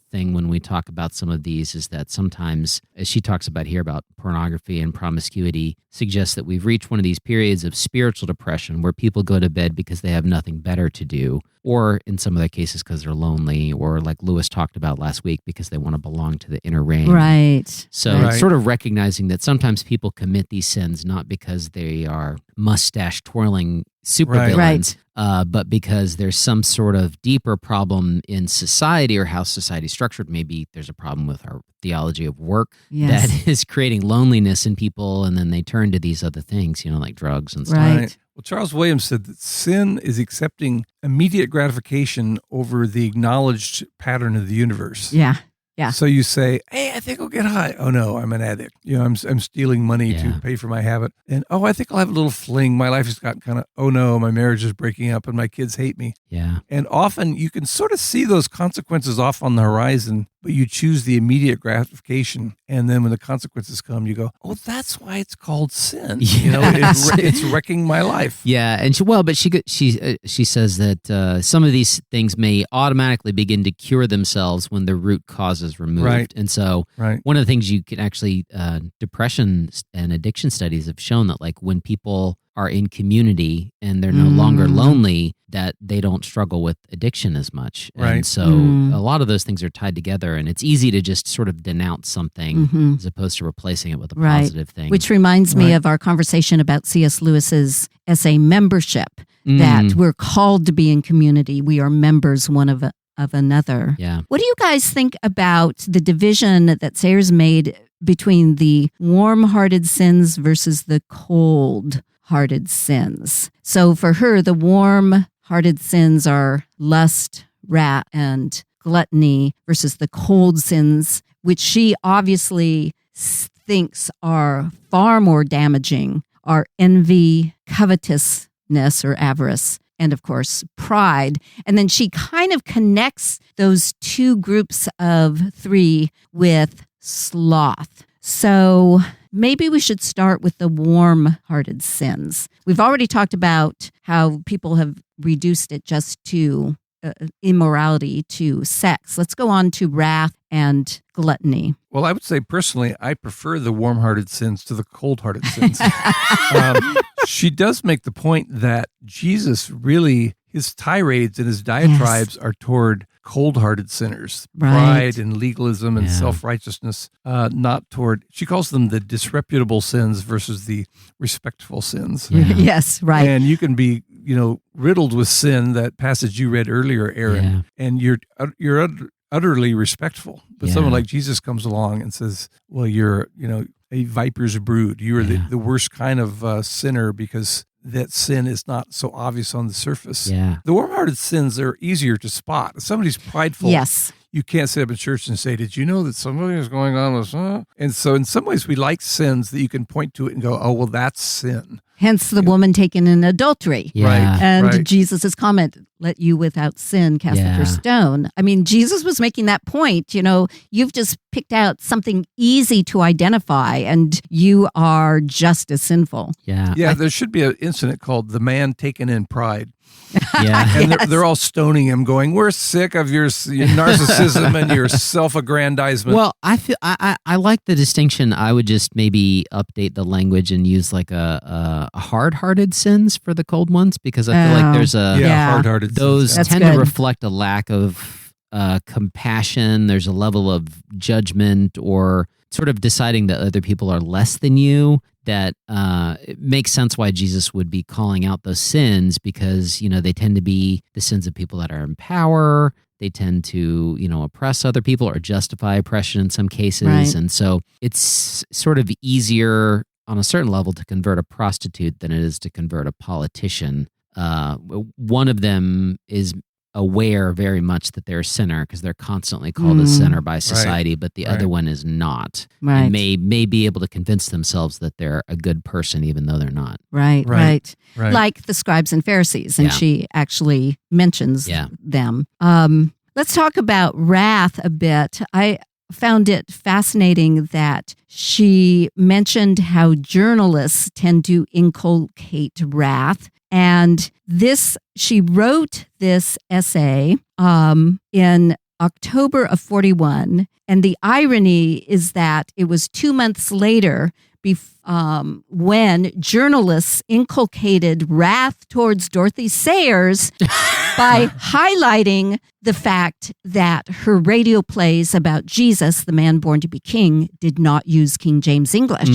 thing when we talk about some of these, is that sometimes, as she talks about here about pornography and promiscuity, suggests that we've reached one of these periods of spiritual depression where people go to bed because they have nothing better to do, or in some other cases because they're lonely, or like Lewis talked about last week, because they want to belong to the inner ring. Right. So it's sort of recognizing that sometimes people commit these sins not because they are mustache twirling supervillains, but because there's some sort of deeper problem in society or how society's structured. Maybe there's a problem with our theology of work that is creating loneliness in people, and then they turn to these other things, like drugs and stuff. Right. Well, Charles Williams said that sin is accepting immediate gratification over the acknowledged pattern of the universe. Yeah. Yeah. So you say, hey, I think I'll get high. Oh, no, I'm an addict. I'm stealing money to pay for my habit. And, oh, I think I'll have a little fling. My life has gotten kind of, oh, no, my marriage is breaking up and my kids hate me. Yeah. And often you can sort of see those consequences off on the horizon, but you choose the immediate gratification. And then when the consequences come, you go, oh, that's why it's called sin. It's wrecking my life. Yeah. And she says that some of these things may automatically begin to cure themselves when the root cause is removed. Right. And so one of the things you can actually, depression and addiction studies have shown that, like, when people are in community and they're no longer lonely, that they don't struggle with addiction as much. Right. And so a lot of those things are tied together, and it's easy to just sort of denounce something as opposed to replacing it with a positive thing. Which reminds me of our conversation about C.S. Lewis's essay Membership, that we're called to be in community. We are members one of another. Yeah. What do you guys think about the division that Sayers made between the warm-hearted sins versus the cold-hearted sins? So for her, the warm-hearted sins are lust, wrath, and gluttony, versus the cold sins, which she obviously thinks are far more damaging, are envy, covetousness or avarice, and of course, pride. And then she kind of connects those 2 groups of 3 with sloth. So maybe we should start with the warm-hearted sins. We've already talked about how people have reduced it just to immorality, to sex. Let's go on to wrath and gluttony. Well, I would say personally, I prefer the warm-hearted sins to the cold-hearted sins. She does make the point that Jesus really, his tirades and his diatribes are toward cold-hearted sinners, pride and legalism and self-righteousness, not toward, she calls them the disreputable sins versus the respectful sins. Yeah. Yes, right. And you can be, riddled with sin, that passage you read earlier, Aaron, and you're utterly respectful. But someone like Jesus comes along and says, well, you're, a viper's brood. You're the worst kind of sinner because that sin is not so obvious on the surface. Yeah. The warm-hearted sins are easier to spot. If somebody's prideful, you can't sit up in church and say, did you know that somebody is going on with And so in some ways we like sins that you can point to it and go, oh, well, that's sin. Hence the woman taken in adultery. Yeah. Right. And Jesus' comment, let you without sin cast the first stone. I mean, Jesus was making that point, you've just picked out something easy to identify and you are just as sinful. Yeah. Yeah, there should be an incident called the man taken in pride. Yeah. And they're all stoning him, going, we're sick of your narcissism and your self-aggrandizement. Well, I feel I like the distinction. I would just maybe update the language and use like a hard-hearted sins for the cold ones, because I feel like there's hard-hearted those sins. tend to reflect a lack of compassion. There's a level of judgment or sort of deciding that other people are less than you. That it makes sense why Jesus would be calling out those sins, because, they tend to be the sins of people that are in power. They tend to, oppress other people or justify oppression in some cases. Right. And so it's sort of easier on a certain level to convert a prostitute than it is to convert a politician. One of them is aware very much that they're a sinner because they're constantly called a sinner by society, but the other one is not. Right. And may be able to convince themselves that they're a good person even though they're not. Right. Like the scribes and Pharisees, and she actually mentions them. Let's talk about wrath a bit. I found it fascinating that she mentioned how journalists tend to inculcate wrath. And she wrote this essay in October of 41. And the irony is that it was 2 months later when journalists inculcated wrath towards Dorothy Sayers by highlighting the fact that her radio plays about Jesus, the man born to be king, did not use King James English.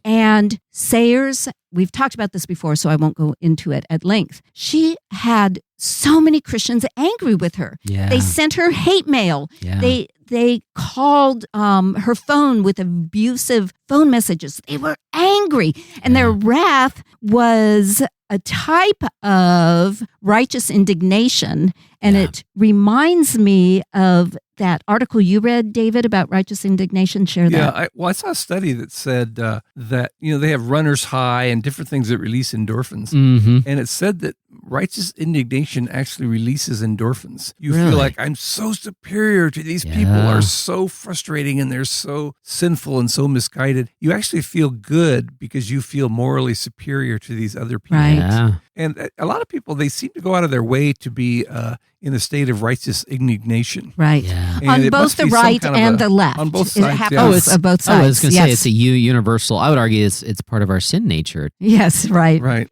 And Sayers, we've talked about this before, so I won't go into it at length. She had so many Christians angry with her. Yeah. They sent her hate mail. Yeah. They called her phone with abusive phone messages. They were angry. And their wrath was a type of righteous indignation. And it reminds me of that article you read, David, about righteous indignation. Share that. I saw a study that said that, they have runner's high and different things that release endorphins. Mm-hmm. And it said that righteous indignation actually releases endorphins. You Really? feel like I'm so superior to these people are so frustrating and they're so sinful and so misguided. You actually feel good because you feel morally superior to these other people. Right. Yeah. And a lot of people, they seem to go out of their way to be in a state of righteous indignation. Right. Yeah. And On it both must the be some right kind of and the left. on both It sides, happens on both sides. I was going to say Yes. it's a universal. I would argue it's part of our sin nature. Yes, right. Right.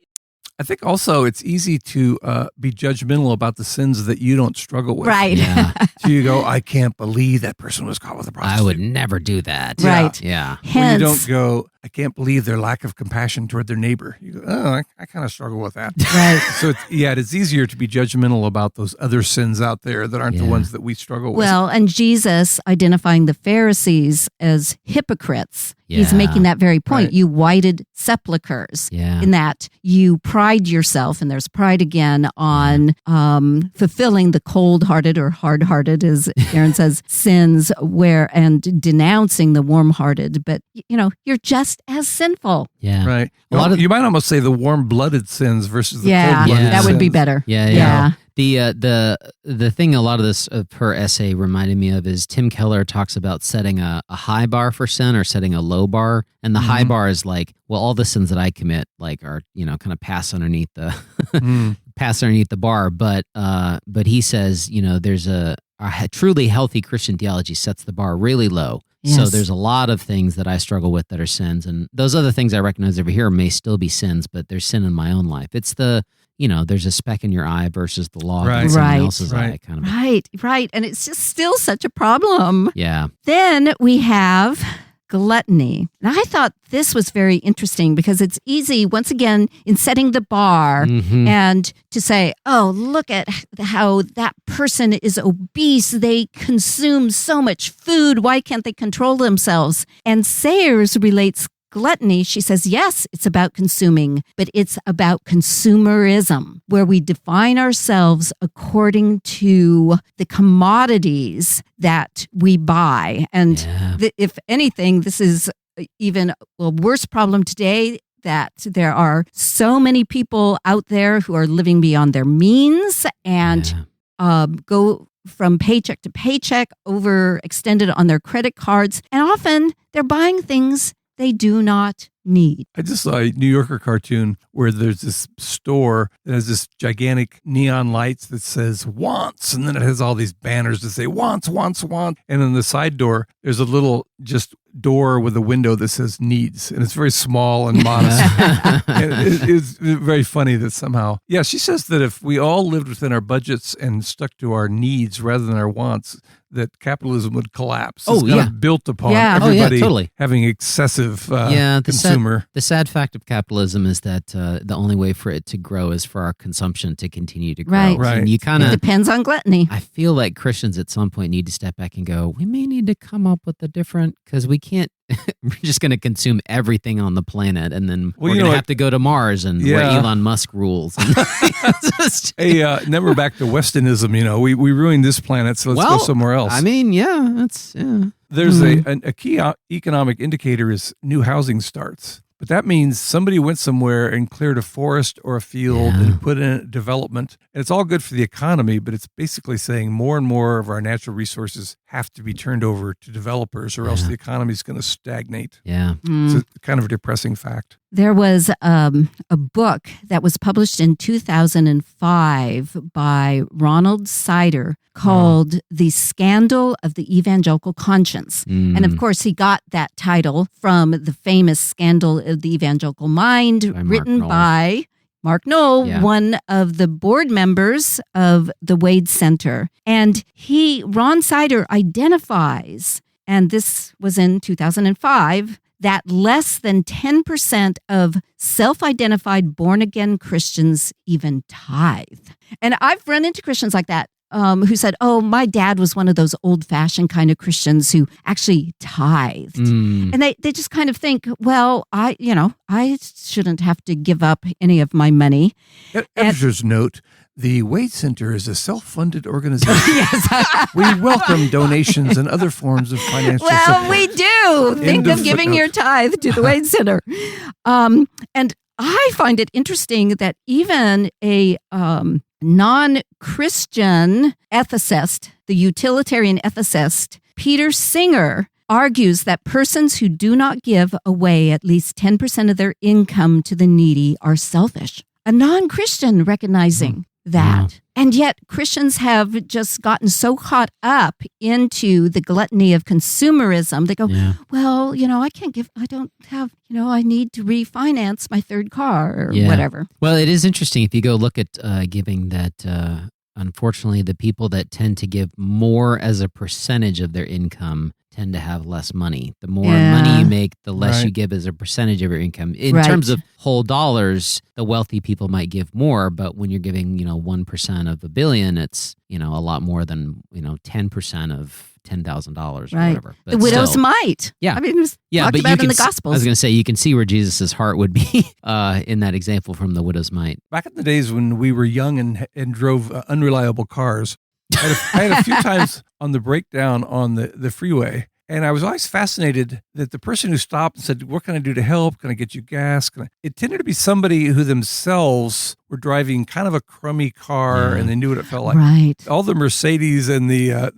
I think also it's easy to be judgmental about the sins that you don't struggle with. Right. Yeah. So you go, I can't believe that person was caught with a prostitute. I would never do that. Right. Yeah. Or you Hence, don't go, I can't believe their lack of compassion toward their neighbor. You go, oh, I kind of struggle with that. right. So it's easier to be judgmental about those other sins out there that aren't the ones that we struggle with. Well, and Jesus identifying the Pharisees as hypocrites. He's Yeah. making that very point. Right. You whited sepulchres Yeah. in that you pride yourself, and there's pride again on fulfilling the cold-hearted or hard-hearted, as Aaron says, sins and denouncing the warm-hearted. But, you're just as sinful. Yeah. Right. A lot of- you might almost say the warm-blooded sins versus the Yeah, cold-blooded that would be sins. better. Yeah. The thing a lot of this of her essay reminded me of is Tim Keller talks about setting a high bar for sin or setting a low bar, and the high bar is like, well, all the sins that I commit are kind of pass underneath the pass underneath the bar, but he says there's a truly healthy Christian theology sets the bar really low. Yes. So there's a lot of things that I struggle with that are sins, and those other things I recognize over here may still be sins, but there's sin in my own life. It's there's a speck in your eye versus the log in someone Right. else's eye kind of. Right. And it's just still such a problem. Yeah. Then we have gluttony. And I thought this was very interesting because it's easy, once again, in setting the bar and to say, oh, look at how that person is obese. They consume so much food. Why can't they control themselves? And Sayers relates gluttony. She says, yes, it's about consuming, but it's about consumerism, where we define ourselves according to the commodities that we buy. And if anything, this is even a worse problem today, that there are so many people out there who are living beyond their means and go from paycheck to paycheck, overextended on their credit cards. And often they're buying things they do not need. I just saw a New Yorker cartoon where there's this store that has this gigantic neon lights that says wants, and then it has all these banners that say wants, wants, want. And on the side door, there's a little just door with a window that says needs, and it's very small and modest. And it's very funny that somehow, she says that if we all lived within our budgets and stuck to our needs rather than our wants, that capitalism would collapse. It's kind of built upon everybody having excessive consumer. The sad fact of capitalism is that the only way for it to grow is for our consumption to continue to grow. Right. And you it depends on gluttony. I feel like Christians at some point need to step back and go, we may need to come up with a different, because we can't, we're just going to consume everything on the planet, and then we're going to have to go to Mars and where Elon Musk rules. Hey, then we're back to Westonism. We ruined this planet, so let's go somewhere else. I mean, There's a key economic indicator is new housing starts. But that means somebody went somewhere and cleared a forest or a field and put in a development. And it's all good for the economy, but it's basically saying more and more of our natural resources have to be turned over to developers or else the economy is going to stagnate. Yeah. It's a kind of a depressing fact. There was a book that was published in 2005 by Ronald Sider called The Scandal of the Evangelical Conscience. And of course, he got that title from the famous Scandal of the Evangelical Mind, written by Mark Knoll, one of the board members of the Wade Center. And Ron Sider identifies, and this was in 2005, that less than 10% of self-identified born-again Christians even tithe. And I've run into Christians like that who said, oh, my dad was one of those old-fashioned kind of Christians who actually tithed. And they just kind of think, well, I shouldn't have to give up any of my money. Editor's note, the Wade Center is a self-funded organization. We welcome donations and other forms of financial support. Well, we do. Think of giving your tithe to the Wade Center. And I find it interesting that even a non-Christian ethicist, the utilitarian ethicist, Peter Singer, argues that persons who do not give away at least 10% of their income to the needy are selfish. A non-Christian recognizing that. And yet Christians have just gotten so caught up into the gluttony of consumerism. They go, well, I need to refinance my third car or whatever. Well, it is interesting if you go look at giving that, unfortunately, the people that tend to give more as a percentage of their income tend to have less money. The more money you make, the less you give as a percentage of your income. In terms of whole dollars, the wealthy people might give more, but when you're giving, 1% of $1 billion, it's, a lot more than, 10% of $10,000 or whatever. But the widows might. Yeah. I mean, it was talked about in the Gospels. I was going to say, you can see where Jesus' heart would be in that example from the widow's mite. Back in the days when we were young and drove unreliable cars, I had a few times on the breakdown on the freeway, and I was always fascinated that the person who stopped and said, what can I do to help? Can I get you gas? It tended to be somebody who themselves were driving kind of a crummy car, and they knew what it felt like. Right. All the Mercedes and the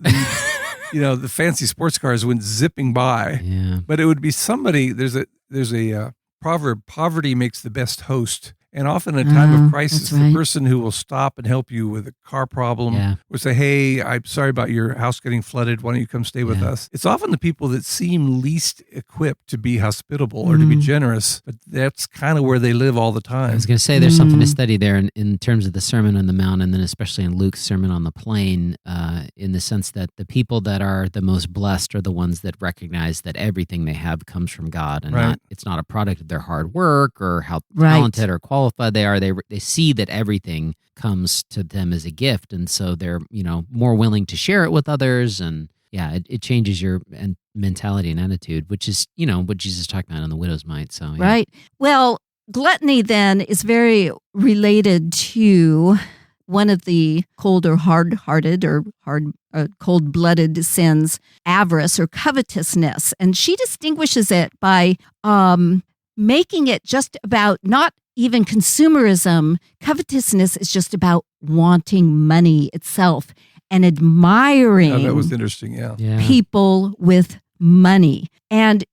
the fancy sports cars went zipping by. Yeah. But it would be somebody, there's a proverb, poverty makes the best host. And often in a time of crisis, the person who will stop and help you with a car problem will say, hey, I'm sorry about your house getting flooded. Why don't you come stay with us? It's often the people that seem least equipped to be hospitable or to be generous, but that's kind of where they live all the time. I was going to say there's something to study there in terms of the Sermon on the Mount, and then especially in Luke's Sermon on the Plain, in the sense that the people that are the most blessed are the ones that recognize that everything they have comes from God, and it's not a product of their hard work or how talented or qualified they are. They see that everything comes to them as a gift, and so they're more willing to share it with others, and it changes your mentality and attitude, which is what Jesus talked about in the widow's mite. So right. Well, gluttony then is very related to one of the cold or hard-hearted or cold-blooded sins, avarice or covetousness. And she distinguishes it by making it just about not even consumerism. Covetousness is just about wanting money itself and admiring that was interesting, people with money. And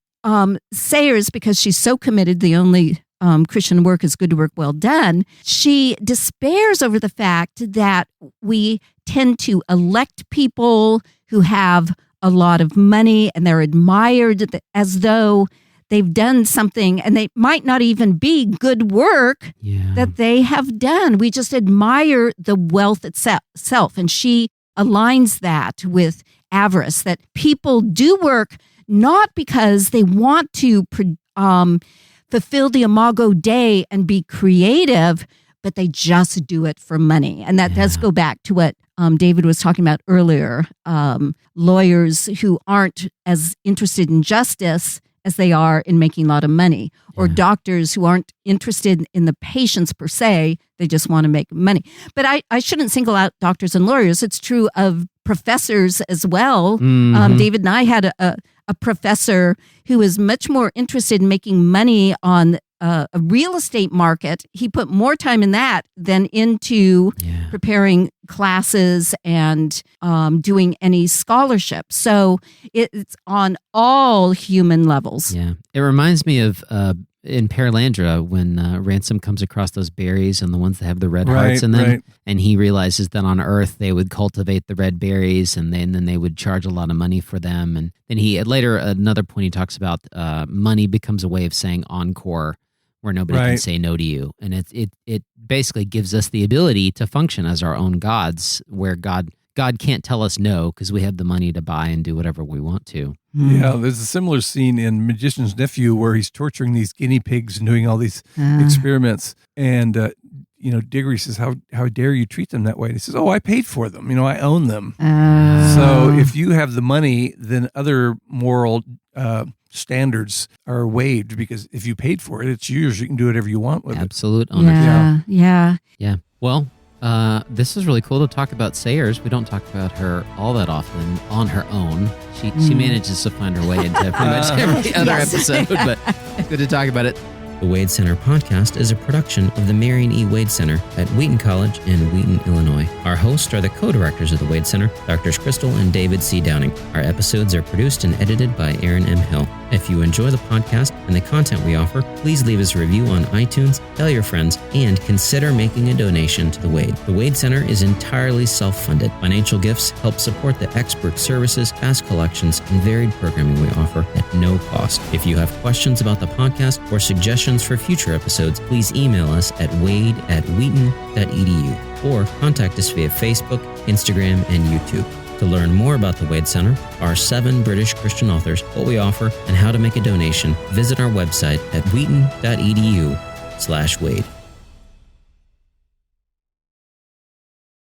Sayers, because she's so committed, the only Christian work is good work well done, she despairs over the fact that we tend to elect people who have a lot of money and they're admired as though they've done something, and they might not even be good work that they have done. We just admire the wealth itself. And she aligns that with avarice, that people do work not because they want to fulfill the imago Dei and be creative, but they just do it for money. And that does go back to what David was talking about earlier. Lawyers who aren't as interested in justice as they are in making a lot of money, or doctors who aren't interested in the patients per se, they just want to make money. But I shouldn't single out doctors and lawyers. It's true of professors as well. David and I had a professor who was much more interested in making money on a real estate market. He put more time in that than into preparing classes and doing any scholarship. So it's on all human levels. Yeah. It reminds me of in Perelandra when Ransom comes across those berries and the ones that have the red hearts in them. And he realizes that on Earth they would cultivate the red berries and then they would charge a lot of money for them. And then another point he talks about money becomes a way of saying encore, where nobody can say no to you. And it basically gives us the ability to function as our own gods, where God can't tell us no because we have the money to buy and do whatever we want to. Yeah, there's a similar scene in Magician's Nephew where he's torturing these guinea pigs and doing all these experiments. And, Diggory says, how dare you treat them that way? And he says, I paid for them. I own them. So if you have the money, then other moral standards are waived, because if you paid for it, it's yours. You can do whatever you want with Absolute ownership. Yeah. Well, this is really cool to talk about Sayers. We don't talk about her all that often on her own. She manages to find her way into pretty much every other episode, but good to talk about it. The Wade Center podcast is a production of the Marion E. Wade Center at Wheaton College in Wheaton, Illinois. Our hosts are the co-directors of the Wade Center, Drs. Crystal and David C. Downing. Our episodes are produced and edited by Aaron M. Hill. If you enjoy the podcast and the content we offer, please leave us a review on iTunes, tell your friends, and consider making a donation to the Wade. The Wade Center is entirely self-funded. Financial gifts help support the expert services, past collections, and varied programming we offer at no cost. If you have questions about the podcast or suggestions for future episodes, please email us at wade@wheaton.edu or contact us via Facebook, Instagram, and YouTube. To learn more about the Wade Center, our 7 British Christian authors, what we offer, and how to make a donation, visit our website at wheaton.edu/Wade.